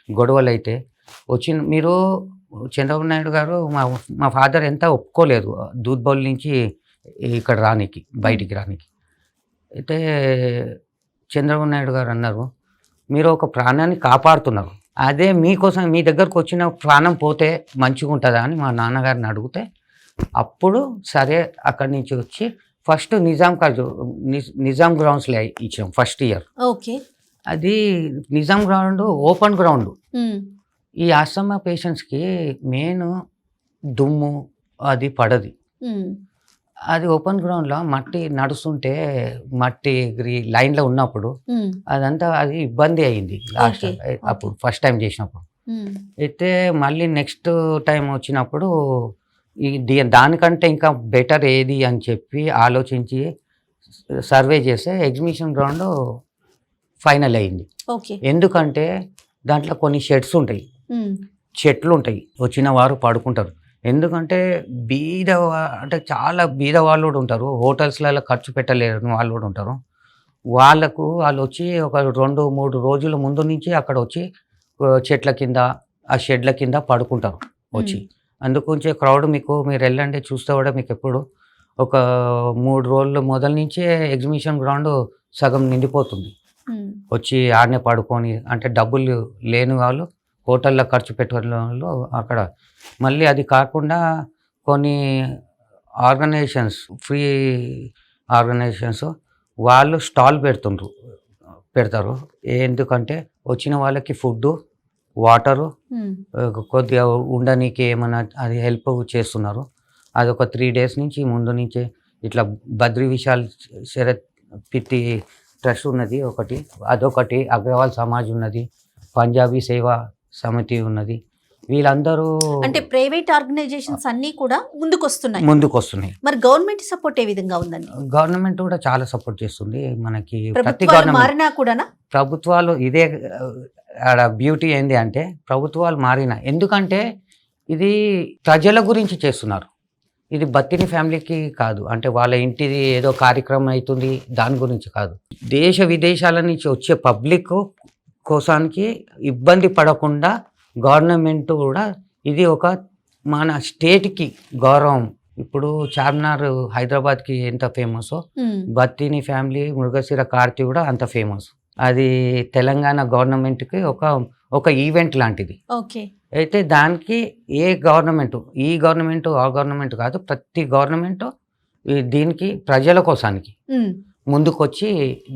గొడవలు అయితే మీరు చంద్రబాబు నాయుడు గారు మా ఫాదర్ ఎంత ఒప్పుకోలేదు దూద్ బౌల్ నుంచి ఇక్కడ రానికి, బయటికి రానికి. అయితే చంద్రబాబు నాయుడు గారు అన్నారు, మీరు ఒక ప్రాణాన్ని కాపాడుతున్నారు, అదే మీకోసం మీ దగ్గరకు వచ్చిన ప్రాణం పోతే మంచిగా ఉంటుందా అని మా నాన్నగారిని అడిగితే అప్పుడు సరే అక్కడి నుంచి వచ్చి ఫస్ట్ నిజాం గ్రౌండ్స్లో ఇచ్చాం ఫస్ట్ ఇయర్. ఓకే. అది నిజాం గ్రౌండ్ ఓపెన్ గ్రౌండ్. ఈ ఆస్తమా పేషెంట్స్కి మెయిన్ దుమ్ము అది పడది. అది ఓపెన్ గ్రౌండ్లో మట్టి నడుస్తుంటే మట్టి ఎగిరి లైన్లో ఉన్నప్పుడు అదంతా అది ఇబ్బంది అయింది లాస్ట్ అప్పుడు ఫస్ట్ టైం చేసినప్పుడు. అయితే మళ్ళీ నెక్స్ట్ టైం వచ్చినప్పుడు దానికంటే ఇంకా బెటర్ ఏది అని చెప్పి ఆలోచించి సర్వే చేస్తే ఎగ్జిబిషన్ గ్రౌండ్ ఫైనల్ అయింది. ఎందుకంటే దాంట్లో కొన్ని షెడ్స్ ఉంటాయి, చెట్లు ఉంటాయి, వచ్చిన వారు పడుకుంటారు. ఎందుకంటే అంటే చాలా బీద వాళ్ళు కూడా ఉంటారు, హోటల్స్లలో ఖర్చు పెట్టలేరు వాళ్ళు కూడా ఉంటారు. వాళ్ళు వచ్చి ఒక 2-3 రోజుల ముందు నుంచి అక్కడ వచ్చి చెట్ల కింద ఆ షెడ్ల కింద పడుకుంటారు వచ్చి. అందుకొంచే క్రౌడ్ మీరు వెళ్ళండి చూస్తే కూడా మీకు ఎప్పుడు ఒక 3 రోజుల మొదల నుంచే ఎగ్జిబిషన్ గ్రౌండ్ సగం నిండిపోతుంది. వచ్చి ఆడనే పడుకొని, అంటే డబ్బులు లేని వాళ్ళు హోటల్లో ఖర్చు పెట్టే వాళ్ళు అక్కడ. మళ్ళీ అది కాకుండా కొన్ని ఆర్గనైజేషన్స్, ఫ్రీ ఆర్గనైజేషన్స్ వాళ్ళు స్టాల్ పెడతారు. ఎందుకంటే వచ్చిన వాళ్ళకి ఫుడ్, వాటరు, కొద్దిగా ఉండడానికి ఏమైనా అది హెల్ప్ చేస్తున్నారు. అది ఒక 3 days నుంచి ముందు నుంచే ఇట్లా బద్రీ విశాల్ శరత్ పిత్తి ట్రస్ట్ ఉన్నది ఒకటి, అదొకటి, అగ్రవాల్ సమాజ్ ఉన్నది, పంజాబీ సేవా సమితి ఉన్నది. వీళ్ళందరూ అంటే ప్రైవేట్ ఆర్గనైజేషన్స్ అన్నీ కూడా ముందుకు వస్తున్నాయి. మరి గవర్నమెంట్ సపోర్ట్ ఏ విధంగా ఉందండి? గవర్నమెంట్ కూడా చాలా సపోర్ట్ చేస్తుంది మనకి. ప్రభుత్వాలు మారినా కూడానా? ప్రభుత్వాలు ఇదే ఆడ బ్యూటీ ఏంది అంటే ప్రభుత్వాలు మారిన, ఎందుకంటే ఇది ప్రజల గురించి చేస్తున్నారు. ఇది బత్తిని ఫ్యామిలీకి కాదు, అంటే వాళ్ళ ఇంటిది ఏదో కార్యక్రమం అవుతుంది దాని గురించి కాదు. దేశ విదేశాల నుంచి వచ్చే పబ్లిక్ కోసానికి ఇబ్బంది పడకుండా గవర్నమెంట్ కూడా ఇది ఒక మన స్టేట్కి గౌరవం. ఇప్పుడు చార్మినార్ హైదరాబాద్కి ఎంత ఫేమసో బత్తిని ఫ్యామిలీ మృగశిర కార్తీ కూడా అంత ఫేమస్. అది తెలంగాణ గవర్నమెంట్కి ఒక ఈవెంట్ లాంటిది. ఓకే. అయితే దానికి ఏ గవర్నమెంట్, ఈ గవర్నమెంట్ ఆ గవర్నమెంట్ కాదు, ప్రతి గవర్నమెంట్ దీనికి ప్రజల కోసానికి ముందుకొచ్చి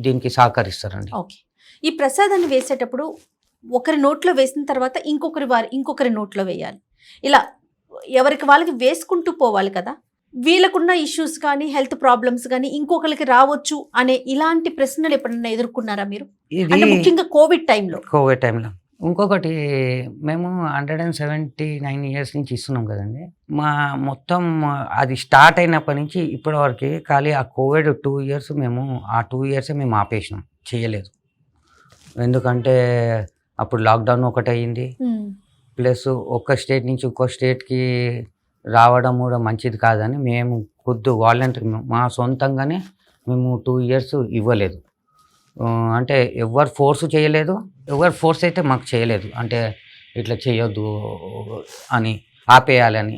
దీనికి సహకరిస్తారండి. ఓకే. ఈ ప్రసాదాన్ని వేసేటప్పుడు ఒకరి నోట్లో వేసిన తర్వాత ఇంకొకరి నోట్లో వేయాలి. ఇలా ఎవరికి వాళ్ళకి వేసుకుంటూ పోవాలి కదా. వీళ్ళకున్న ఇష్యూస్ కానీ హెల్త్ ప్రాబ్లమ్స్ కానీ ఇంకొకరికి రావచ్చు అనే ఇలాంటి ప్రశ్నలు ఎప్పుడన్నా ఎదుర్కొన్నారా మీరు? అంటే ముఖ్యంగా కోవిడ్ టైంలో. ఇంకొకటి, మేము 179 ఇయర్స్ నుంచి ఇస్తున్నాం కదండి. మా మొత్తం అది స్టార్ట్ అయినప్పటి నుంచి ఇప్పటి వరకు ఖాళీ ఆ కోవిడ్ 2 ఇయర్స్ మేము 2 ఇయర్సే మేము ఆపేసినాం, చేయలేదు. ఎందుకంటే అప్పుడు లాక్డౌన్ ఒకటి అయ్యింది, ప్లస్ ఒక స్టేట్ నుంచి ఇంకో స్టేట్కి రావడం కూడా మంచిది కాదని మేము వాలంటరీ మా సొంతంగానే మేము 2 ఇయర్స్ ఇవ్వలేదు. అంటే ఎవరు ఫోర్స్ చేయలేదు, ఎవరు ఫోర్స్ అయితే మాకు చేయలేదు, అంటే ఇట్లా చేయొద్దు అని ఆపేయాలని.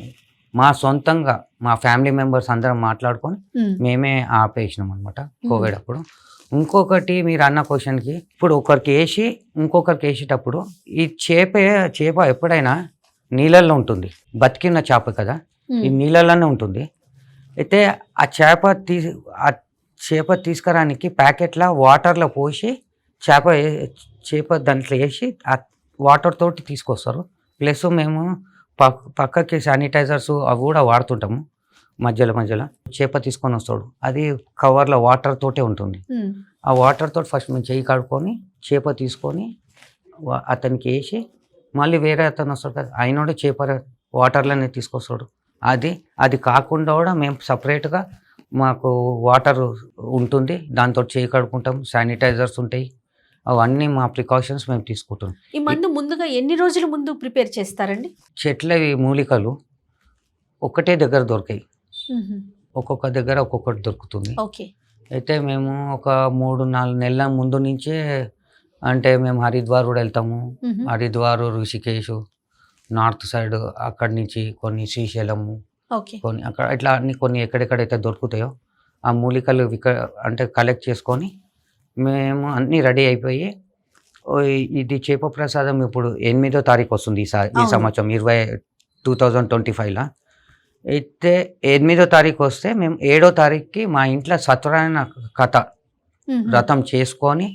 మా సొంతంగా మా ఫ్యామిలీ మెంబర్స్ అందరం మాట్లాడుకొని మేమే ఆపేసినాం అనమాట కోవిడ్ అప్పుడు. ఇంకొకటి, మీరు అన్న క్వశ్చన్కి, ఇప్పుడు ఒకరికి వేసి ఇంకొకరికి వేసేటప్పుడు ఈ చేప ఎప్పుడైనా నీళ్ళల్లో ఉంటుంది, బతికిన చేప కదా, ఈ నీళ్ళల్లోనే ఉంటుంది. అయితే ఆ చేప తీసుకురానికి ప్యాకెట్ల వాటర్లో పోసి చేప దాంట్లో వేసి ఆ వాటర్ తోటి తీసుకొస్తారు. ప్లస్ మేము పక్కకి శానిటైజర్స్ అవి కూడా వాడుతుంటాము. మధ్యలో చేప తీసుకొని వస్తాడు, అది కవర్లో వాటర్ తోటే ఉంటుంది. ఆ వాటర్ తోటి ఫస్ట్ మేము చేయి కడుక్కొని చేప తీసుకొని అతనికి వేసి మళ్ళీ వేరే అతను వస్తాడు కదా, ఆయన కూడా చేప వాటర్లోనే తీసుకొస్తాడు. అది కాకుండా కూడా మేము సపరేట్గా మాకు వాటర్ ఉంటుంది, దాంతో చేయి కడుక్కుంటాం, శానిటైజర్స్ ఉంటాయి, అవన్నీ మా ప్రికాషన్స్ మేము తీసుకుంటాం. ఈ మందు ముందుగా ఎన్ని రోజుల ముందు ప్రిపేర్ చేస్తారండి? చెట్లవి మూలికలు ఒకటే దగ్గర దొరికాయి, ఒక్కొక్క దగ్గర ఒక్కొక్కటి దొరుకుతుంది. ఓకే. అయితే మేము ఒక 3-4 నెలల ముందు నుంచే, అంటే మేము హరిద్వార్ కూడా వెళ్తాము, హరిద్వార్, ఋషికేశ్, నార్త్ సైడ్, అక్కడి నుంచి కొన్ని శ్రీశైలము, కొన్ని అక్కడ ఇట్లా అన్ని కొన్ని ఎక్కడెక్కడైతే దొరుకుతాయో ఆ మూలికలు అంటే కలెక్ట్ చేసుకొని మేము అన్నీ రెడీ అయిపోయి, ఇది చేప ప్రసాదం ఇప్పుడు 8వ తారీఖు వస్తుంది ఈ సంవత్సరం 2025లో. అయితే 8వ తారీఖు వస్తే మేము 7వ తారీఖుకి మా ఇంట్లో సత్యనారాయణ కథ వ్రతం చేసుకొని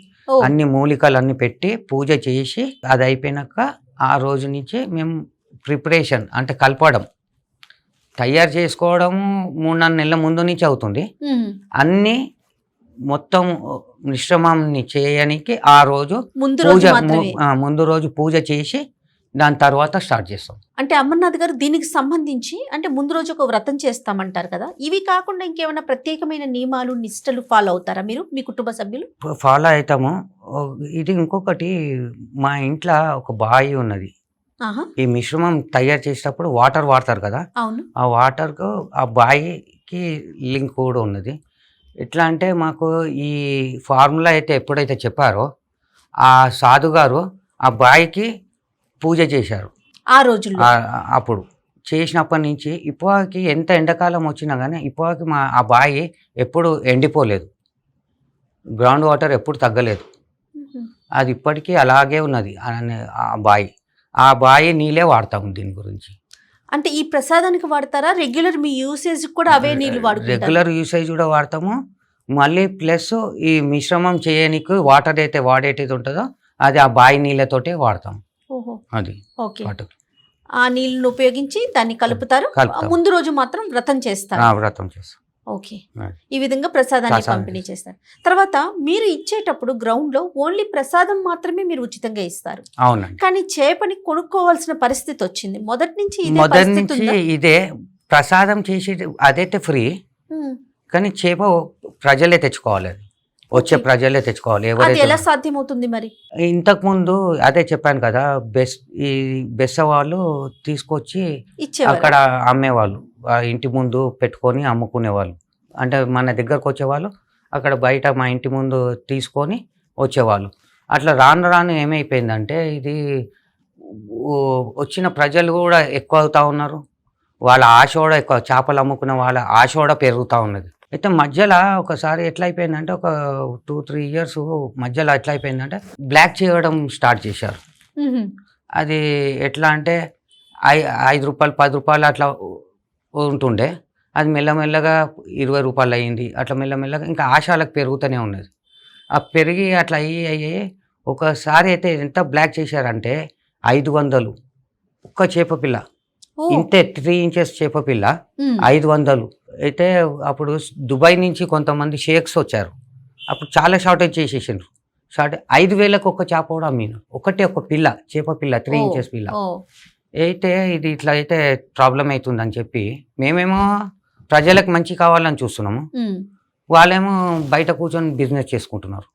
అన్ని మూలికలు అన్ని పెట్టి పూజ చేసి అది అయిపోయినాక ఆ రోజు నుంచి మేము ప్రిపరేషన్ అంటే కలపడం తయారు చేసుకోవడము 3-4 నెలల ముందు నుంచి అవుతుంది. అన్నీ మొత్తం మిశ్రమాన్ని చేయడానికి ఆ రోజు ముందు రోజు పూజ చేసి దాని తర్వాత స్టార్ట్ చేస్తాం. అంటే అమర్నాథ్ గారు దీనికి సంబంధించి అంటే ముందు రోజు ఒక వ్రతం చేస్తామంటారు కదా, ఇవి కాకుండా ఇంకేమైనా ప్రత్యేకమైన నియమాలు నిష్టలు ఫాలో అవుతారా మీరు, మీ కుటుంబ సభ్యులు? ఫాలో అవుతాము. ఇది ఇంకొకటి, మా ఇంట్లో ఒక బావి ఉన్నది. ఈ మిశ్రమం తయారు చేసేటప్పుడు వాటర్ వాడతారు కదా, ఆ వాటర్కు ఆ బావికి లింక్ కూడా ఉన్నది. ఎట్లా అంటే మాకు ఈ ఫార్ములా అయితే ఎప్పుడైతే చెప్పారో ఆ సాధు గారు ఆ బావికి పూజ చేశారు ఆ రోజుల్లో. అప్పుడు చేసినప్పటి నుంచి ఇప్పటికి ఎంత ఎండాకాలం వచ్చినా కానీ ఇప్పటికి ఆ బావి ఎప్పుడు ఎండిపోలేదు, గ్రౌండ్ వాటర్ ఎప్పుడు తగ్గలేదు, అది ఇప్పటికీ అలాగే ఉన్నది ఆ బావి నీళ్ళే వాడతాము దీని గురించి. అంటే ఈ ప్రసాదానికి వాడతారా, రెగ్యులర్ మీ యూసేజ్ కూడా అవే నీళ్ళు వాడుతారు? రెగ్యులర్ యూసేజ్ కూడా వాడతాము, మళ్ళీ ప్లస్ ఈ మిశ్రమం చేయడానికి వాటర్ అయితే వాడేటిది ఉంటుందో అది ఆ బావి నీళ్ళతోటే వాడతాం. అది ఆ నీళ్ళను ఉపయోగించి దాన్ని కలుపుతారు. ముందు రోజు మాత్రం వ్రతం చేస్తారు. ఓకే. ఈ విధంగా ప్రసాదాన్ని పంపిణీ చేస్తారు. తర్వాత మీరు ఇచ్చేటప్పుడు గ్రౌండ్ లో ఓన్లీ ప్రసాదం మాత్రమే మీరు ఉచితంగా ఇస్తారు. అవునండి. కానీ చేపని కొనుక్కోవాల్సిన పరిస్థితి వచ్చింది. మొదటి నుంచి ఇదే ప్రసాదం చేసి అదైతే ఫ్రీ, కానీ చేప ప్రజలే తెచ్చుకోవాలి. వచ్చే ప్రజలే తెచ్చుకోవాలి. అది ఎవరైతే ఎలా సాధ్యమవుతుంది మరి? ఇంతకు ముందు అదే చెప్పాను కదా, ఈ బెస్స వాళ్ళు తీసుకొచ్చి ఇచ్చేవారు. అక్కడ అమ్మేవాళ్ళు, ఆ ఇంటి ముందు పెట్టుకొని అమ్ముకునేవాళ్ళు. అంటే మన దగ్గరకు వచ్చేవాళ్ళు, అక్కడ బయట మా ఇంటి ముందు తీసుకొని వచ్చేవాళ్ళు. అట్లా రాను రాను ఏమైపోయిందంటే ఇది వచ్చిన ప్రజలు కూడా ఎక్కువ అవుతా ఉన్నారు, వాళ్ళ ఆశ కూడా ఎక్కువ, చేపలు అమ్ముకున్న వాళ్ళ ఆశ కూడా పెరుగుతూ ఉన్నది. అయితే మధ్యలో ఒకసారి ఎట్లా అయిపోయిందంటే ఒక 2-3 ఇయర్స్ మధ్యలో ఎట్లా అయిపోయిందంటే బ్లాక్ చేయడం స్టార్ట్ చేశారు. అది ఎట్లా అంటే 5 రూపాయలు 10 రూపాయలు అట్లా ఉంటుండే, అది మెల్లమెల్లగా 20 రూపాయలు అయ్యింది. అట్లా మెల్లమెల్లగా ఇంకా ఆశాలకు పెరుగుతూనే ఉన్నది. ఆ పెరిగి అట్లా అయ్యి ఒకసారి అయితే ఎంత బ్లాక్ చేశారంటే 500 ఒక్క చేప పిల్ల, ఇంతే 3 ఇంచెస్ చేప పిల్ల 500. అయితే అప్పుడు దుబాయ్ నుంచి కొంతమంది షేక్స్ వచ్చారు, అప్పుడు చాలా షార్టేజ్ చేసేసిండ్రు. 5,000కు ఒక చేప కూడా అమ్మిను, ఒక పిల్ల చేప పిల్ల 3 ఇంచెస్ పిల్ల. అయితే ఇది ఇట్లా అయితే ప్రాబ్లం అవుతుందని చెప్పి మేమేమో ప్రజలకు మంచి కావాలని చూస్తున్నాము, వాళ్ళేమో బయట కూర్చొని బిజినెస్ చేసుకుంటున్నారు.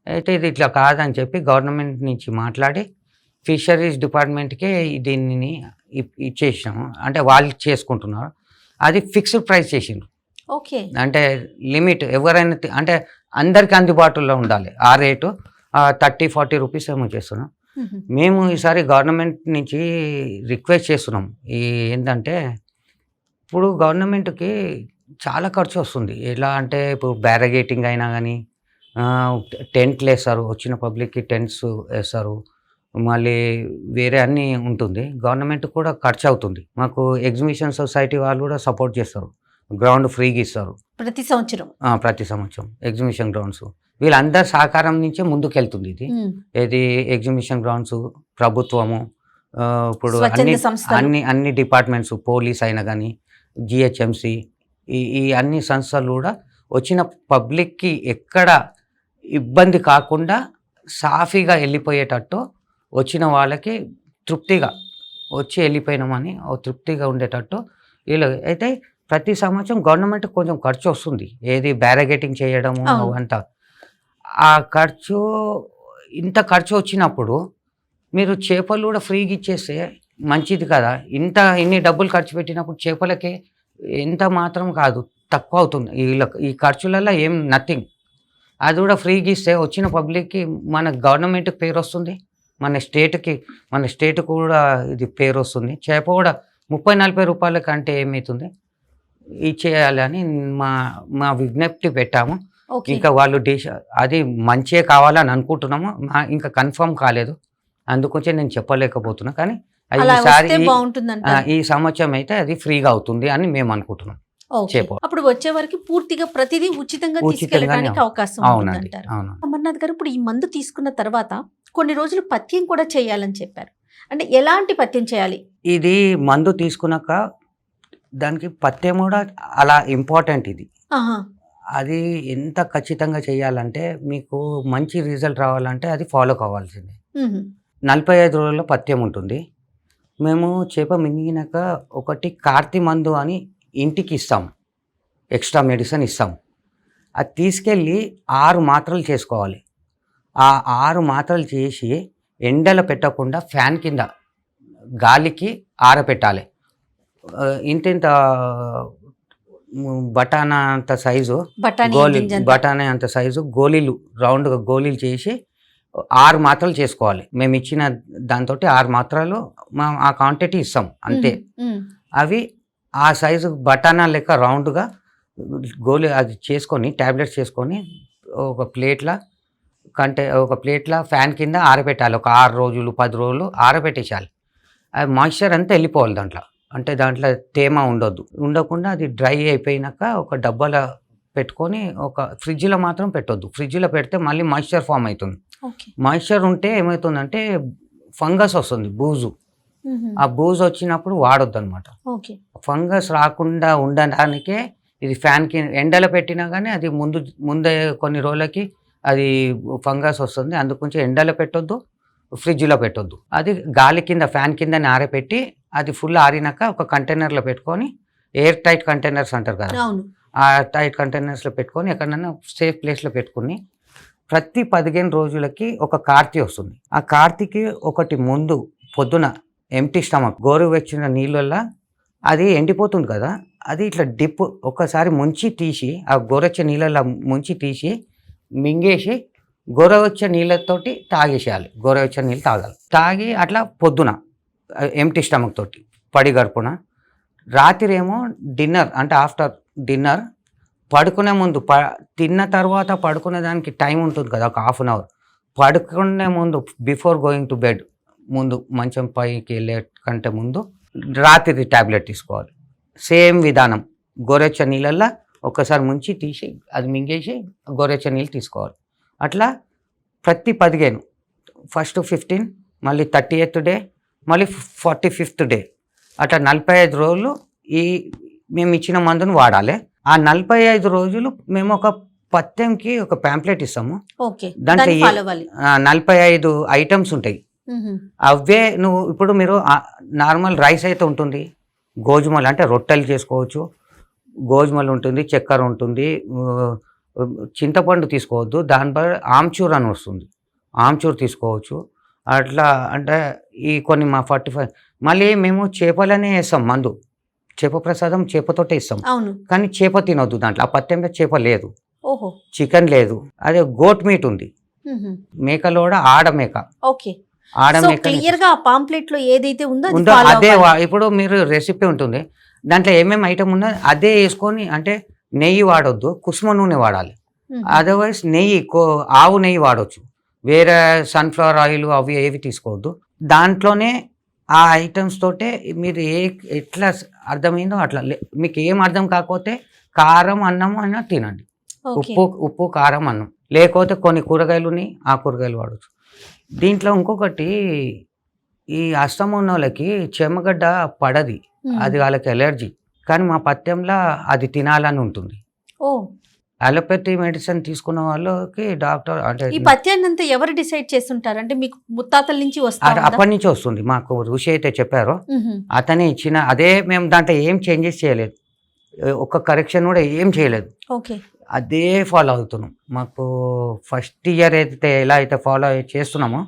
అయితే ఇది ఇట్లా కాదని చెప్పి గవర్నమెంట్ నుంచి మాట్లాడి ఫిషరీస్ డిపార్ట్మెంట్కే దీన్ని ఇచ్చేసినాము. అంటే వాళ్ళు చేసుకుంటున్నారు, అది ఫిక్స్డ్ ప్రైస్ చేసిండ్రు. ఓకే, అంటే లిమిట్ ఎవరైనా అంటే అందరికి అందుబాటులో ఉండాలి ఆ రేటు. 30-40 రూపీస్ ఏమో చేస్తున్నాం. మేము ఈసారి గవర్నమెంట్ నుంచి రిక్వెస్ట్ చేస్తున్నాం, ఏంటంటే ఇప్పుడు గవర్నమెంట్కి చాలా ఖర్చు వస్తుంది. ఎలా అంటే ఇప్పుడు బ్యారగేటింగ్ అయినా కానీ టెంట్లు వేస్తారు, వచ్చిన పబ్లిక్కి టెంట్స్ వేస్తారు, మళ్ళీ వేరే అన్నీ ఉంటుంది. గవర్నమెంట్ కూడా ఖర్చు అవుతుంది. మాకు ఎగ్జిబిషన్ సొసైటీ వాళ్ళు కూడా సపోర్ట్ చేస్తారు, గ్రౌండ్ ఫ్రీగా ఇస్తారు ప్రతి సంవత్సరం ఎగ్జిబిషన్ గ్రౌండ్స్. వీళ్ళందరి సహకారం నుంచే ముందుకెళ్తుంది ఇది. ఏది ఎగ్జిబిషన్ గ్రౌండ్స్, ప్రభుత్వము, ఇప్పుడు అన్ని డిపార్ట్మెంట్స్, పోలీస్ అయినా కానీ జిహెచ్ఎంసి, ఈ అన్ని సంస్థలు కూడా వచ్చిన పబ్లిక్కి ఎక్కడ ఇబ్బంది కాకుండా సాఫీగా వెళ్ళిపోయేటట్టు, వచ్చిన వాళ్ళకి తృప్తిగా వచ్చి వెళ్ళిపోయినామని తృప్తిగా ఉండేటట్టు వీళ్ళు. అయితే ప్రతి సంవత్సరం గవర్నమెంట్ కొంచెం ఖర్చు వస్తుంది, ఏది బ్యారగేటింగ్ చేయడము అంతా. ఆ ఖర్చు ఇంత ఖర్చు వచ్చినప్పుడు మీరు చేపలు కూడా ఫ్రీగా ఇచ్చేస్తే మంచిది కదా. ఇన్ని డబ్బులు ఖర్చు పెట్టినప్పుడు చేపలకి ఎంత మాత్రం కాదు, తక్కువ అవుతుంది. ఈ ఖర్చులలో ఏం నథింగ్. అది కూడా ఫ్రీగా ఇస్తే వచ్చిన పబ్లిక్కి, మన గవర్నమెంట్కి పేరు వస్తుంది, మన స్టేట్కి కూడా ఇది పేరు వస్తుంది. చేప కూడా 30-40 రూపాయల కంటే ఏమవుతుంది ఇచ్చేయాలని మా విజ్ఞప్తి పెట్టాము. ఇంకా వాళ్ళు అది మంచిగా కావాలని అనుకుంటున్నాము, ఇంకా కన్ఫర్మ్ కాలేదు, అందుకొచ్చే నేను చెప్పలేకపోతున్నా. కానీ ఈ సంవత్సరం అయితే అది ఫ్రీగా అవుతుంది అని మేము అనుకుంటున్నాం. అప్పుడు వచ్చే వరకు పూర్తిగా ప్రతిదీ ఉచితంగా తీసుకెళ్ళడానికి అవకాశం ఉంటుందంటారు. అమర్నాథ్ గారు, ఇప్పుడు ఈ మందు తీసుకున్న తర్వాత కొన్ని రోజులు పథ్యం కూడా చేయాలని చెప్పారు, అంటే ఎలాంటి పథ్యం చేయాలి? ఇది మందు తీసుకున్నాక దానికి పథ్యం కూడా అలా ఇంపార్టెంట్. ఇది అది ఎంత ఖచ్చితంగా చేయాలంటే, మీకు మంచి రిజల్ట్ రావాలంటే అది ఫాలో కావాల్సిందే. 45 రోజుల్లో పథ్యం ఉంటుంది. మేము చేప మింగినాక ఒకటి కార్తీ మందు అని ఇంటికి ఇస్తాం, ఎక్స్ట్రా మెడిసిన్ ఇస్తాం. అది తీసుకెళ్ళి 6 మాత్రలు చేసుకోవాలి. ఆ 6 మాత్రలు చేసి ఎండలో పెట్టకుండా ఫ్యాన్ కింద గాలికి ఆరబెట్టాలి. ఇంత బటానా అంత సైజు బటానా అంత సైజు గోళీలు, రౌండ్గా గోళీలు చేసి 6 మాత్రలు చేసుకోవాలి. మేము ఇచ్చిన దాంతో 6 మాత్రలు ఆ క్వాంటిటీ ఇస్తాం అంతే. అవి ఆ సైజు బటానా లెక్క రౌండ్గా గోళీ అది చేసుకొని, ట్యాబ్లెట్స్ చేసుకొని ఒక ప్లేట్లో ఫ్యాన్ కింద ఆరబెట్టాలి. ఒక 6 రోజులు 10 రోజులు ఆరబెట్టేసాలి. అది మాయిశ్చర్ అంతా వెళ్ళిపోవాలి దాంట్లో, అంటే దాంట్లో తేమ ఉండకుండా అది డ్రై అయిపోయినాక ఒక డబ్బాలో పెట్టుకొని, ఒక ఫ్రిడ్జ్లో మాత్రం పెట్టొద్దు. ఫ్రిడ్జ్లో పెడితే మళ్ళీ మాయిశ్చర్ ఫామ్ అవుతుంది. మాయిశ్చర్ ఉంటే ఏమవుతుందంటే ఫంగస్ వస్తుంది, బూజు. ఆ బూజు వచ్చినప్పుడు వాడొద్దు అనమాట. ఫంగస్ రాకుండా ఉండడానికే ఇది ఫ్యాన్ కి ఎండలో పెట్టినా కానీ అది ముందే కొన్ని రోజులకి అది ఫంగస్ వస్తుంది. అందుకొంచెం ఎండలో పెట్టొద్దు, ఫ్రిడ్జ్లో పెట్టొద్దు. అది గాలి కింద ఫ్యాన్ కింద ఆరబెట్టి అది ఫుల్ ఆరినాక ఒక కంటైనర్లో పెట్టుకొని, ఎయిర్ టైట్ కంటైనర్స్ అంటారు కదా, ఆ టైట్ కంటైనర్స్లో పెట్టుకొని ఎక్కడైనా సేఫ్ ప్లేస్లో పెట్టుకుని ప్రతి 15 రోజులకి ఒక కార్తీ వస్తుంది. ఆ కార్తీకి ఒకటి ముందు పొద్దున ఎంటీ స్టమక్ గోరువెచ్చిన నీళ్ళల్లో అది ఎండిపోతుంది కదా, అది ఇట్లా డిప్ ఒక్కసారి ముంచి తీసి ఆ గోరెచ్చ నీళ్ళల్లో ముంచి తీసి మింగేసి గోరువెచ్చ నీళ్ళతోటి తాగేసేయాలి. గోరువెచ్చ నీళ్ళు తాగాలి. తాగి అట్లా పొద్దున ఎంటీ స్టమక్ తోటి పడి గడుపున. రాత్రి ఏమో డిన్నర్ అంటే ఆఫ్టర్ డిన్నర్ పడుకునే ముందు తిన్న తర్వాత పడుకునే దానికి టైం ఉంటుంది కదా, ఒక హాఫ్ అన్ అవర్. పడుకునే ముందు బిఫోర్ గోయింగ్ టు బెడ్ ముందు మంచం పైకి వెళ్ళే కంటే ముందు రాత్రి ట్యాబ్లెట్ తీసుకోవాలి. సేమ్ విధానం గోరెచ్చ నీళ్ళల్లో ఒక్కసారి ముంచి తీసి అది మింగేసి గోరెచ్చ నీళ్ళు తీసుకోవాలి. అట్లా ప్రతి 15, ఫస్ట్ 15, మళ్ళీ 30th డే, మళ్ళీ 45th డే, అట్లా 45 రోజులు ఈ మేము ఇచ్చిన మందును వాడాలి. ఆ 45 రోజులు మేము ఒక పత్యంకి ఒక ప్యాంప్లెట్ ఇస్తాము. దాంట్లో 45 ఐటమ్స్ ఉంటాయి. అవే నువ్వు ఇప్పుడు మీరు నార్మల్ రైస్ అయితే ఉంటుంది, గోధుమలు అంటే రొట్టెలు చేసుకోవచ్చు, గోధుమలు ఉంటుంది, చక్కెర ఉంటుంది, చింతపండు తీసుకోవద్దు, దానిపై ఆమ్చూర్ అని వస్తుంది, ఆమ్చూర్ తీసుకోవచ్చు. అట్లా అంటే ఈ కొన్ని మా 45 మళ్ళీ మేము చేపలనే వేస్తాం మందు. చేప ప్రసాదం చేపతోటే ఇస్తాం, కానీ చేప తినొద్దు. దాంట్లో ఆ పత్యంలో చేప లేదు, చికెన్ లేదు, అదే గోట్ మీట్ ఉంది, మేకలోడ ఆడమేక. ఉందో అదే ఇప్పుడు మీరు రెసిపీ ఉంటుంది, దాంట్లో ఏమేమి ఐటమ్ ఉన్నది అదే వేసుకొని, అంటే నెయ్యి వాడొద్దు, కుసుమ నూనె వాడాలి. అదర్వైజ్ నెయ్యి ఆవు నెయ్యి వాడవచ్చు, వేరే సన్ఫ్లవర్ ఆయిల్ అవి ఏవి తీసుకోవద్దు. దాంట్లోనే ఆ ఐటమ్స్ తోటే మీరు ఎట్లా అర్థమైందో అట్లా. మీకు ఏం అర్థం కాకపోతే కారం అన్నం అయినా తినండి, ఉప్పు కారం అన్నం. లేకపోతే కొన్ని కూరగాయలుని ఆ కూరగాయలు వాడచ్చు. దీంట్లో ఇంకొకటి, ఈ అస్తమా ఉన్న వాళ్ళకి చెమగడ్డ పడది, అది వాళ్ళకి ఎలర్జీ. కానీ మా పథ్యంలో అది తినాలని ఉంటుంది. అలోపతి మెడిసిన్ తీసుకున్న వాళ్ళకి డాక్టర్ అంటే ఈ పథ్యాన్ని అంతా ఎవరు డిసైడ్ చేస్తుంటారు? అంటే మీకు ముత్తాతల నుంచి వస్తారు? అప్పటి నుంచి వస్తుంది. మాకు ఋషి అయితే చెప్పారో అతనే ఇచ్చిన అదే. మేము దాంట్లో ఏం చేంజెస్ చేయలేదు, ఒక కరెక్షన్ కూడా ఏం చేయలేదు, అదే ఫాలో అవుతున్నాం. మాకు ఫస్ట్ ఇయర్ అయితే ఎలా అయితే ఫాలో చేస్తున్నామో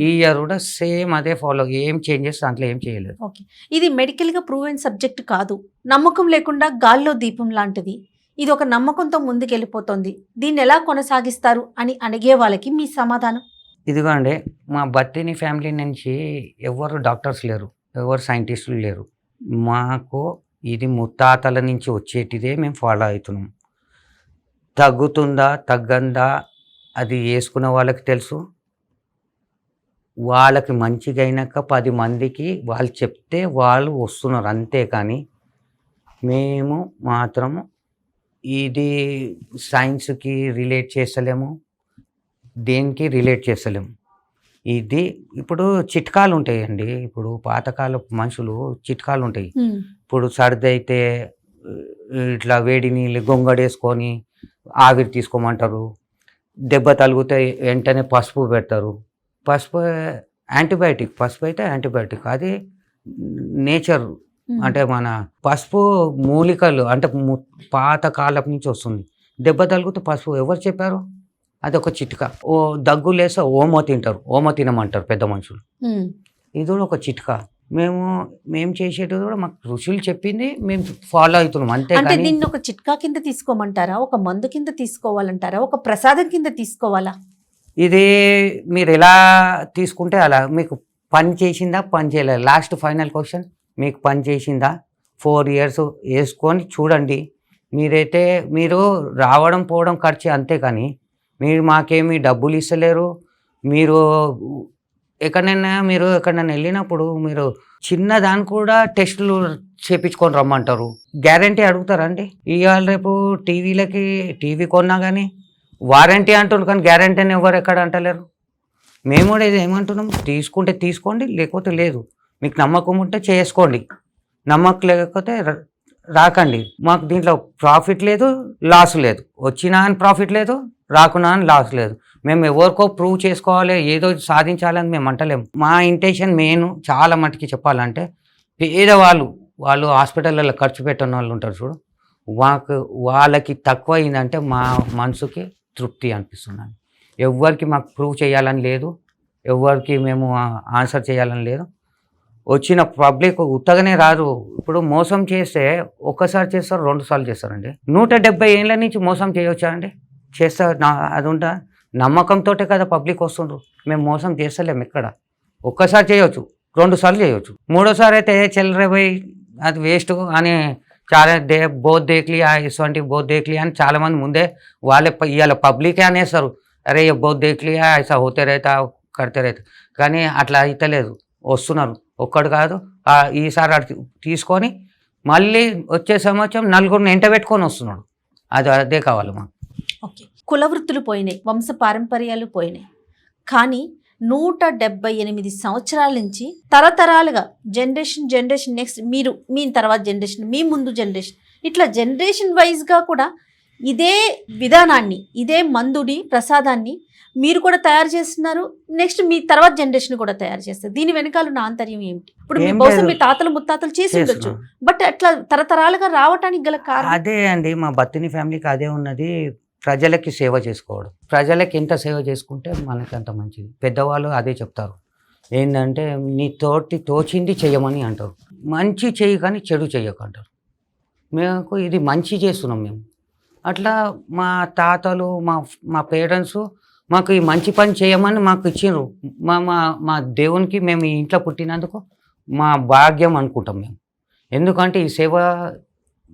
ఈ ఇయర్ కూడా సేమ్ అదే ఫాలో, ఏం చేంజెస్ దాంట్లో ఏం చేయలేదు. ఇది మెడికల్ గా ప్రూవ్ అయిన సబ్జెక్ట్ కాదు, నమ్మకం లేకుండా గాల్లో దీపం లాంటిది. ఇది ఒక నమ్మకంతో ముందుకెళ్ళిపోతుంది. దీన్ని ఎలా కొనసాగిస్తారు అని అడిగే వాళ్ళకి మీ సమాధానం? ఇదిగోండి, మా బత్తిని ఫ్యామిలీ నుంచి ఎవరు డాక్టర్స్ లేరు, ఎవరు సైంటిస్టులు లేరు. మాకు ఇది ముత్తాతల నుంచి వచ్చేటిదే మేము ఫాలో అవుతున్నాం. తగ్గుతుందా తగ్గందా అది వేసుకున్న వాళ్ళకి తెలుసు. వాళ్ళకి మంచిగా అయినాక 10 మందికి వాళ్ళు చెప్తే వాళ్ళు వస్తున్నారు, అంతేకాని మేము మాత్రము ఇది సైన్స్కి రిలేట్ చేస్తలేము, దేనికి రిలేట్ చేస్తలేము. ఇది ఇప్పుడు చిట్కాలు ఉంటాయండి. ఇప్పుడు పాతకాలపు మనుషులు చిట్కాలు ఉంటాయి. ఇప్పుడు సర్ది అయితే ఇట్లా వేడి నీళ్ళు గొంగడేసుకొని ఆవిరి తీసుకోమంటారు. దెబ్బ తగిలితే వెంటనే పసుపు పెడతారు. పసుపు యాంటీబయాటిక్, పసుపు అయితే యాంటీబయాటిక్, అది నేచర్. అంటే మన పసుపు మూలికలు అంటే పాత కాలం నుంచి వస్తుంది. దెబ్బ తగిలితే పసుపు ఎవరు చెప్పారు? అది ఒక చిట్కా. దగ్గు లేసా ఓమో తింటారు, ఓమో తినమంటారు పెద్ద మనుషులు. ఇది కూడా ఒక చిట్కా. మేము చేసేది కూడా మాకు ఋషులు చెప్పింది మేము ఫాలో అవుతున్నాం, అంతే. అంటే దీన్ని ఒక చిట్కా కింద తీసుకోమంటారా, ఒక మందు కింద తీసుకోవాలంటారా, ఒక ప్రసాదం కింద తీసుకోవాలా? ఇది మీరు ఎలా తీసుకుంటే అలా. మీకు పని చేసిందా పని చేయలేదు, లాస్ట్ ఫైనల్ క్వశ్చన్, మీకు పని చేసిందా? 4 years వేసుకొని చూడండి. మీరైతే మీరు రావడం పోవడం ఖర్చు, అంతే. కానీ మీరు మాకేమీ డబ్బులు ఇస్తలేరు. మీరు ఎక్కడైనా వెళ్ళినప్పుడు మీరు చిన్న దాన్ని కూడా టెస్టులు చేయించుకొని రమ్మంటారు. గ్యారంటీ అడుగుతారండి? ఇవాళ రేపు టీవీ కొన్నా కానీ వారంటీ అంటున్నారు, కానీ గ్యారంటీ అని ఎవరు ఎక్కడ అంటలేరు. మేము కూడా ఇది ఏమంటున్నాం, తీసుకుంటే తీసుకోండి, లేకపోతే లేదు. మీకు నమ్మకం ఉంటే చేసుకోండి, నమ్మకం లేకపోతే రాకండి. మాకు దీంట్లో ప్రాఫిట్ లేదు, లాస్ లేదు. వచ్చినా అని ప్రాఫిట్ లేదు, రాకున్నా అని లాస్ లేదు. మేము ఎవరికో ప్రూవ్ చేసుకోవాలి, ఏదో సాధించాలని మేము అంటలేము. మా ఇంటెన్షన్ మెయిన్ చాలా మటుకి చెప్పాలంటే, పేదవాళ్ళు, వాళ్ళు హాస్పిటల్లో ఖర్చు పెట్టిన వాళ్ళు ఉంటారు చూడు, వాళ్ళకి తక్కువ అయిందంటే మా మనసుకి తృప్తి అనిపిస్తున్నాను. ఎవ్వరికి మాకు ప్రూవ్ చేయాలని లేదు, ఎవ్వరికి మేము ఆన్సర్ చేయాలని లేదు. వచ్చిన పబ్లిక్ ఉత్తగానే రాదు. ఇప్పుడు మోసం చేస్తే ఒక్కసారి చేస్తారు, 2 సార్లు చేస్తారండి. 170 ఏళ్ళ నుంచి మోసం చేయవచ్చా అండి? చేస్తారు. అది ఉంటా నమ్మకంతో కదా పబ్లిక్ వస్తుండ్రు. మేము మోసం చేస్తలేము ఎక్కడ. ఒక్కసారి చేయవచ్చు, 2 సార్లు చేయవచ్చు, 3ఓసారి అయితే చెల్లరపోయి అది వేస్ట్ అని చాలా బోత్ దేక్లి ఇటువంటి బోత్ దేక్లి అని చాలామంది ముందే వాళ్ళే ఇవాళ పబ్లికే అనేస్తారు, అరే బోత్ దేక్లి ఐసా హోతే రైతా కడితే రైతా. కానీ అట్లా అయితే లేదు, వస్తున్నారు. ఒక్కడు కాదు, ఈసారి తీసుకొని మళ్ళీ వచ్చే సంవత్సరం 4గురిని ఎంట పెట్టుకొని వస్తున్నాడు. అదే కావాలి మాకు. ఓకే, కుల వృత్తులు పోయినాయి, వంశ పారంపర్యాలు పోయినాయి, కానీ 178 సంవత్సరాల నుంచి తరతరాలుగా జనరేషన్ నెక్స్ట్ మీరు, మీ తర్వాత జనరేషన్, మీ ముందు జనరేషన్, ఇట్లా జనరేషన్ వైజ్గా కూడా ఇదే విధానాన్ని, ఇదే మందుని ప్రసాదాన్ని మీరు కూడా తయారు చేస్తున్నారు. నెక్స్ట్ మీ తర్వాత జనరేషన్ కూడా తయారు చేస్తారు. దీని వెనకాల ఉన్న ఆంతర్యం ఏమిటి? ఇప్పుడు మీ బహుశా మీ తాతలు ముత్తాతలు చేసి ఉండొచ్చు, బట్ అట్లా తరతరాలుగా రావటానికి గల కారణం అదే అండి. మా బత్తిని ఫ్యామిలీకి అదే ఉన్నది, ప్రజలకి సేవ చేసుకోవడం. ప్రజలకి ఎంత సేవ చేసుకుంటే మనకి అంత మంచిది. పెద్దవాళ్ళు అదే చెప్తారు, ఏంటంటే నీ తోచింది చెయ్యమని అంటారు. మంచి చెయ్యి కానీ చెడు చెయ్యకంటారు. మేము ఇది మంచి చేస్తున్నాం మేము. అట్లా మా తాతలు మా పేరెంట్స్ మాకు ఈ మంచి పని చేయమని మాకు ఇచ్చిండ్రు. మా దేవునికి మేము ఈ ఇంట్లో పుట్టినందుకు మా భాగ్యం అనుకుంటాం మేము. ఎందుకంటే ఈ సేవ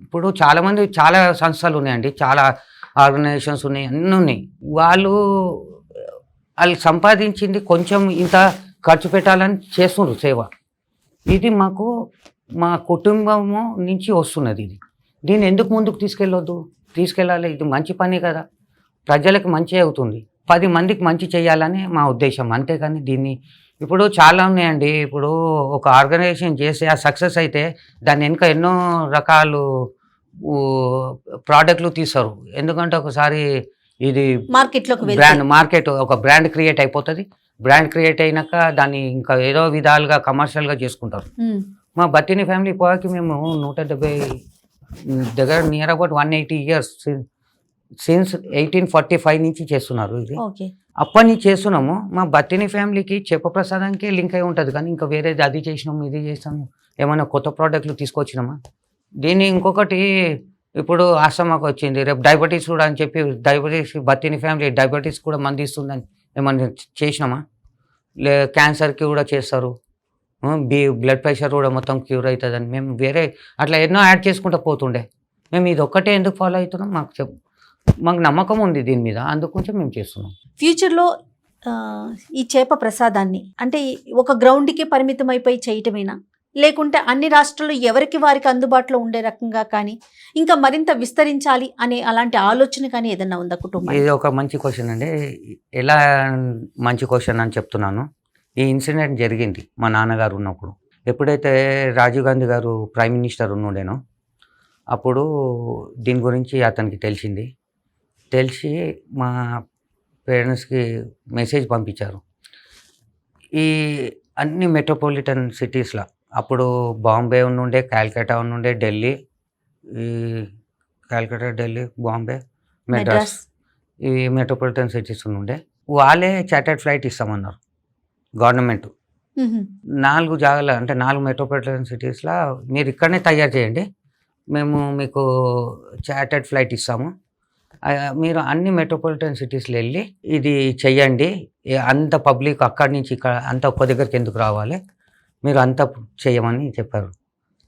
ఇప్పుడు చాలామంది చాలా సంస్థలు ఉన్నాయండి, చాలా ఆర్గనైజేషన్స్ ఉన్నాయి, అన్నీ ఉన్నాయి. వాళ్ళు సంపాదించింది కొంచెం ఇంత ఖర్చు పెట్టాలని చేస్తున్నారు సేవ. ఇది మాకు మా కుటుంబము నుంచి వస్తున్నది. దీన్ని ఎందుకు ముందుకు తీసుకెళ్ళాలి? ఇది మంచి పని కదా, ప్రజలకు మంచి అవుతుంది, 10 మందికి మంచి చేయాలని మా ఉద్దేశం. అంతేకాని దీన్ని ఇప్పుడు చాలా ఉన్నాయండి. ఇప్పుడు ఒక ఆర్గనైజేషన్ చేసి ఆ సక్సెస్ అయితే దాని వెనుక ఎన్నో రకాలు ప్రోడక్ట్లు తీస్తారు. ఎందుకంటే ఒకసారి ఇది మార్కెట్ ఒక బ్రాండ్ క్రియేట్ అయిపోతుంది. బ్రాండ్ క్రియేట్ అయినాక దాన్ని ఇంకా ఏదో విధాలుగా కమర్షియల్గా చేసుకుంటారు. మా బత్తిని ఫ్యామిలీ పోయాకి మేము 170 దగ్గర నియర్ అబౌట్ 180 years సిన్స్ 1845 నుంచి చేస్తున్నారు. ఇది అప్పటి నుంచి చేస్తున్నాము. మా బత్తిని ఫ్యామిలీకి చేప ప్రసాదానికి లింక్ అయి ఉంటుంది, కానీ ఇంకా వేరేది అది చేసినాము, ఇది చేసాము, ఏమైనా కొత్త ప్రోడక్ట్లు తీసుకొచ్చినామా. దీన్ని ఇంకొకటి ఇప్పుడు ఆస్తమాకు వచ్చింది, రేపు డయాబెటీస్ కూడా అని చెప్పి డయాబెటీస్ బత్తిని ఫ్యామిలీ డయాబెటీస్ కూడా మంది ఇస్తుందని ఏమన్నా చేసినామా? క్యాన్సర్కి కూడా చేస్తారు, బ్లడ్ ప్రెషర్ కూడా మొత్తం క్యూర్ అవుతుందని మేము వేరే అట్లా ఎన్నో యాడ్ చేసుకుంటూ పోతుండే. మేము ఇది ఒక్కటే ఎందుకు ఫాలో అవుతున్నాం? మాకు నమ్మకం ఉంది దీని మీద, అందుకొంచెం మేము చేస్తున్నాం. ఫ్యూచర్లో ఈ చేప ప్రసాదాన్ని అంటే ఒక గ్రౌండ్కి పరిమితం అయిపోయి చేయటమేనా, లేకుంటే అన్ని రాష్ట్రాల్లో ఎవరికి వారికి అందుబాటులో ఉండే రకంగా కానీ ఇంకా మరింత విస్తరించాలి అనే అలాంటి ఆలోచన కానీ ఏదన్నా ఉందా కుటుంబం? ఇది ఒక మంచి క్వశ్చన్ అండి. ఎలా మంచి క్వశ్చన్ అని చెప్తున్నాను. ఈ ఇన్సిడెంట్ జరిగింది మా నాన్నగారు ఉన్నప్పుడు. ఎప్పుడైతే రాజీవ్ గాంధీ గారు ప్రైమ్ మినిస్టర్ ఉండేనో అప్పుడు దీని గురించి అతనికి తెలిసి మా పేరెంట్స్కి మెసేజ్ పంపించారు. ఈ అన్ని మెట్రోపాలిటన్ సిటీస్లో అప్పుడు బాంబే ఉండే, కాల్కటా ఉండే, ఢిల్లీ, ఈ కాల్కటా, ఢిల్లీ, బాంబే, మెడ్రాస్, ఈ మెట్రోపాలిటన్ సిటీస్ ఉండే వాళ్ళే చార్టర్డ్ ఫ్లైట్ ఇస్తామన్నారు గవర్నమెంట్. 4 జాగాలు అంటే 4 మెట్రోపాలిటన్ సిటీస్లో మీరు ఇక్కడనే తయారు చేయండి, మేము మీకు చార్టర్డ్ ఫ్లైట్ ఇస్తాము, మీరు అన్ని మెట్రోపాలిటన్ సిటీస్లో వెళ్ళి ఇది చెయ్యండి, అంత పబ్లిక్ అక్కడి నుంచి ఇక్కడ అంత ఒక్క దగ్గరికి ఎందుకు రావాలి, మీరు అంతా చేయమని చెప్పారు.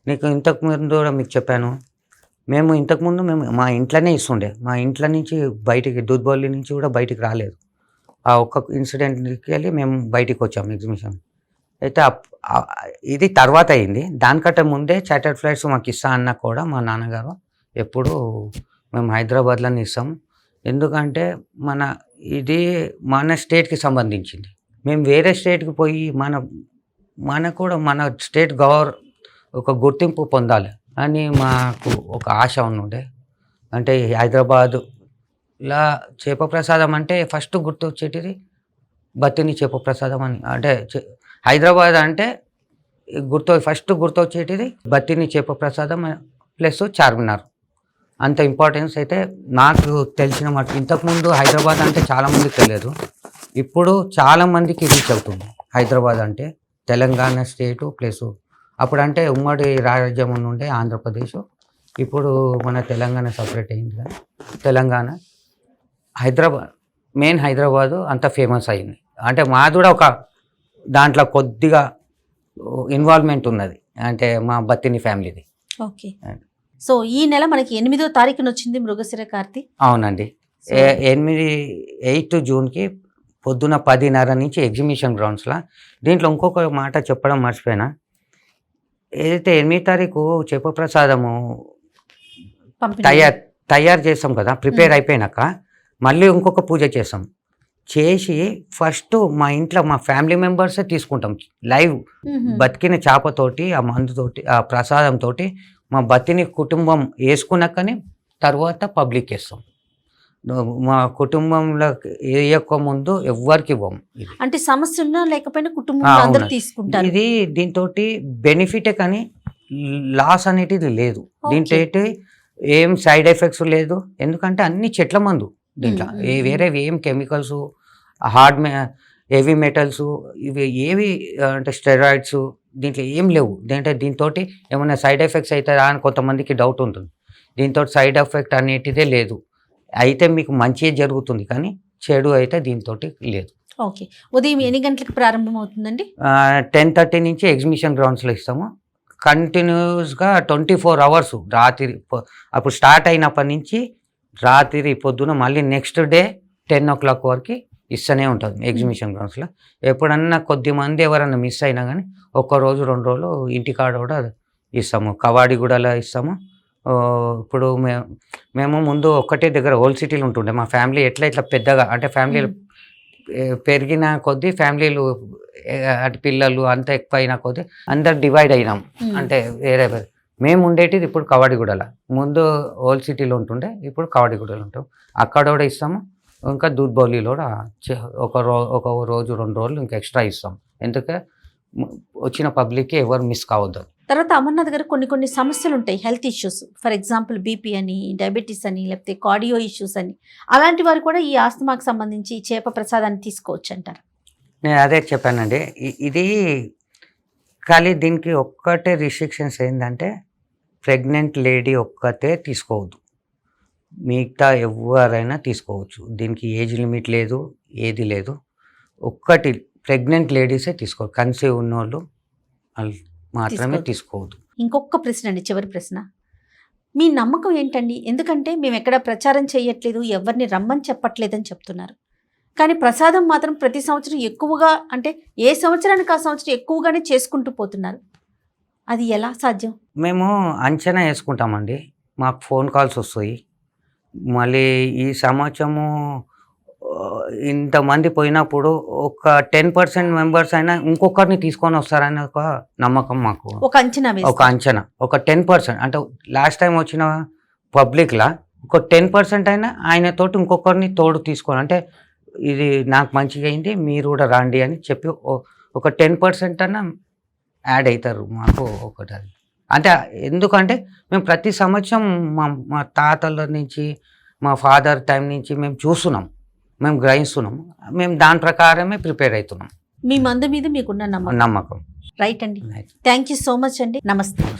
నీకు ఇంతకుముందు కూడా మీకు చెప్పాను, మేము ఇంతకుముందు మా ఇంట్లోనే ఇస్తుండే, మా ఇంట్లో నుంచి బయటికి దూద్బౌలి నుంచి కూడా బయటికి రాలేదు. ఆ ఒక్క ఇన్సిడెంట్కి వెళ్ళి మేము బయటికి వచ్చాము ఎగ్జిబిషన్. అయితే ఇది తర్వాత అయింది. దానికంటే ముందే చార్టర్డ్ ఫ్లైట్స్ మాకు ఇస్తా అన్నా కూడా మా నాన్నగారు ఎప్పుడు మేము హైదరాబాద్లోనే ఇస్తాము, ఎందుకంటే ఇది మన స్టేట్కి సంబంధించింది. మేము వేరే స్టేట్కి పోయి మన స్టేట్ ఒక గుర్తింపు పొందాలి అని మాకు ఒక ఆశ ఉండే. అంటే హైదరాబాద్లో చేప ప్రసాదం అంటే ఫస్ట్ గుర్తొచ్చేటిది బత్తిని చేప ప్రసాదం అని. అంటే హైదరాబాద్ అంటే ఫస్ట్ గుర్తొచ్చేటిది బత్తిని చేప ప్రసాదం ప్లస్ చార్మినార్. అంత ఇంపార్టెన్స్ అయితే నాకు తెలిసిన మటు ఇంతకుముందు హైదరాబాద్ అంటే చాలామందికి తెలియదు. ఇప్పుడు చాలామందికి రీచ్ అవుతుంది. హైదరాబాద్ అంటే తెలంగాణ స్టేటు ప్లస్ అప్పుడంటే ఉమ్మడి రాజ్యం ఉండే ఆంధ్రప్రదేశ్, ఇప్పుడు మన తెలంగాణ సపరేట్ అయింది కదా. తెలంగాణ హైదరాబాద్ మెయిన్ హైదరాబాదు అంత ఫేమస్ అయింది. అంటే మాది కూడా ఒక దాంట్లో కొద్దిగా ఇన్వాల్వ్మెంట్ ఉన్నది, అంటే మా బత్తిని ఫ్యామిలీది. ఓకే. సో ఈ నెల మనకి 8వ తారీఖున వచ్చింది మృగశిర కార్తీ. అవునండి. 8 జూన్కి పొద్దున 10:30 నుంచి ఎగ్జిబిషన్ గ్రౌండ్స్లో. దీంట్లో ఇంకొక మాట చెప్పడం మర్చిపోయినా, ఏదైతే 8 తారీఖు చేప ప్రసాదము తయారు చేస్తాం కదా, ప్రిపేర్ అయిపోయినాక మళ్ళీ ఇంకొక పూజ చేస్తాం. చేసి ఫస్ట్ మా ఇంట్లో మా ఫ్యామిలీ మెంబర్సే తీసుకుంటాం లైవ్. బతికిన చేపతోటి, ఆ మందుతోటి, ఆ ప్రసాదంతో మా బతిని కుటుంబం వేసుకున్నాకని తర్వాత పబ్లిక్ వేస్తాం. మా కుటుంబంలో వేయక ముందు ఎవ్వరికి ఇవ్వం. అంటే సమస్య ఉన్నా లేకపోయినా కుటుంబం అందరూ తీసుకుంటారు. ఇది దీంతో బెనిఫిటే కానీ లాస్ అనేది లేదు. దీంతో ఏం సైడ్ ఎఫెక్ట్స్ లేదు, ఎందుకంటే అన్ని చెట్ల మందు దీంట్లో. వేరే ఏం కెమికల్స్, హెవీ మెటల్స్ ఇవి ఏవి అంటే స్టెరాయిడ్స్ దీంట్లో ఏం లేవు. దీంతో ఏమైనా సైడ్ ఎఫెక్ట్స్ అవుతారా అని కొంతమందికి డౌట్ ఉంటుంది. దీంతో సైడ్ ఎఫెక్ట్ అనేటిదే లేదు. అయితే మీకు మంచి జరుగుతుంది కానీ చెడు అయితే దీంతో లేదు. ఓకే. ఉదయం ఎన్ని గంటలకు ప్రారంభం అవుతుందండి? 10:30 నుంచి ఎగ్జిబిషన్ గ్రౌండ్స్లో ఇస్తాము. కంటిన్యూస్గా 24 అవర్స్ రాత్రి అప్పుడు స్టార్ట్ అయినప్పటి నుంచి రాత్రి పొద్దున మళ్ళీ నెక్స్ట్ డే 10 o'clock వరకు ఇస్తూనే ఉంటుంది ఎగ్జిబిషన్ గ్రౌండ్స్లో. ఎప్పుడన్నా కొద్దిమంది ఎవరన్నా మిస్ అయినా కానీ 1 రోజు 2 రోజులు ఇంటికాడ కూడా ఇస్తాము. కవాడిగూడలో ఇస్తాము. ఇప్పుడు మేము ముందు ఒక్కటే దగ్గర ఓల్డ్ సిటీలు ఉంటుండే. మా ఫ్యామిలీ ఇట్లా పెద్దగా అంటే ఫ్యామిలీలు పెరిగిన కొద్దీ ఫ్యామిలీలు అటు పిల్లలు అంతా ఎక్కువ అయిన కొద్దీ అందరు డివైడ్ అయినాం. అంటే వేరే మేము ఉండేటిది ఇప్పుడు కవాడిగూడలో. ముందు ఓల్డ్ సిటీలో ఉంటుండే, ఇప్పుడు కవాడిగూడలో ఉంటాం. అక్కడ కూడా ఇస్తాము. ఇంకా దూద్బౌలిలో కూడా ఒక రోజు 2 రోజులు ఇంకా ఎక్స్ట్రా ఇస్తాం. ఎందుకంటే వచ్చిన పబ్లిక్కి ఎవరు మిస్ కావద్దు. తర్వాత అమర్నాథ్ గారు కొన్ని సమస్యలు ఉంటాయి, health issues. For example BP అని, డయాబెటీస్ అని, లేకపోతే కార్డియో ఇష్యూస్ అని, అలాంటి వారు కూడా ఈ ఆస్తమాకు సంబంధించి చేప ప్రసాదాన్ని తీసుకోవచ్చు అంటారు. నేను అదే చెప్పానండి. ఇది ఖాళీ దీనికి ఒక్కటే రిస్ట్రిక్షన్స్ ఏంటంటే ప్రెగ్నెంట్ లేడీ ఒక్కతే తీసుకోవద్దు, మిగతా ఎవరైనా తీసుకోవచ్చు. దీనికి ఏజ్ లిమిట్ లేదు, ఏది లేదు. ఒక్కటి ప్రెగ్నెంట్ లేడీసే తీసుకోవచ్చు. కన్సీవ్ ఉన్నోళ్ళు మాత్రమే తీసుకోవద్దు. ఇంకొక ప్రశ్న అండి, చివరి ప్రశ్న. మీ నమ్మకం ఏంటండి? ఎందుకంటే మేము ఎక్కడ ప్రచారం చేయట్లేదు, ఎవరిని రమ్మని చెప్పట్లేదని చెప్తున్నారు, కానీ ప్రసాదం మాత్రం ప్రతి సంవత్సరం ఎక్కువగా, అంటే ఏ సంవత్సరానికి ఆ సంవత్సరం ఎక్కువగానే చేసుకుంటూ పోతున్నారు. అది ఎలా సాధ్యం? మేము అంచనా వేసుకుంటామండి. మాకు ఫోన్ కాల్స్ వస్తాయి. మళ్ళీ ఈ సంవత్సరము ఇంతమంది పోయినప్పుడు ఒక 10% మెంబర్స్ అయినా ఇంకొకరిని తీసుకొని వస్తారని ఒక నమ్మకం మాకు. ఒక అంచనా, ఒక 10% అంటే లాస్ట్ టైం వచ్చిన పబ్లిక్లా ఒక 10% అయినా ఆయనతోటి ఇంకొకరిని తోడు తీసుకొని, అంటే ఇది నాకు మంచిగా అయింది మీరు కూడా రండి అని చెప్పి ఒక 10% అయినా యాడ్ అవుతారు మాకు ఒకటి. అంటే ఎందుకంటే మేము ప్రతి సంవత్సరం మా తాతల నుంచి మా ఫాదర్ టైం నుంచి మేము చూస్తున్నాం, మేము గ్రహిస్తున్నాం, మేము దాని ప్రకారమే ప్రిపేర్ అవుతున్నాం. మీ మందు మీద మీకున్న నమ్మకం. నమ్మకం. రైట్ అండి. థ్యాంక్ యూ సో మచ్ అండి. నమస్తే.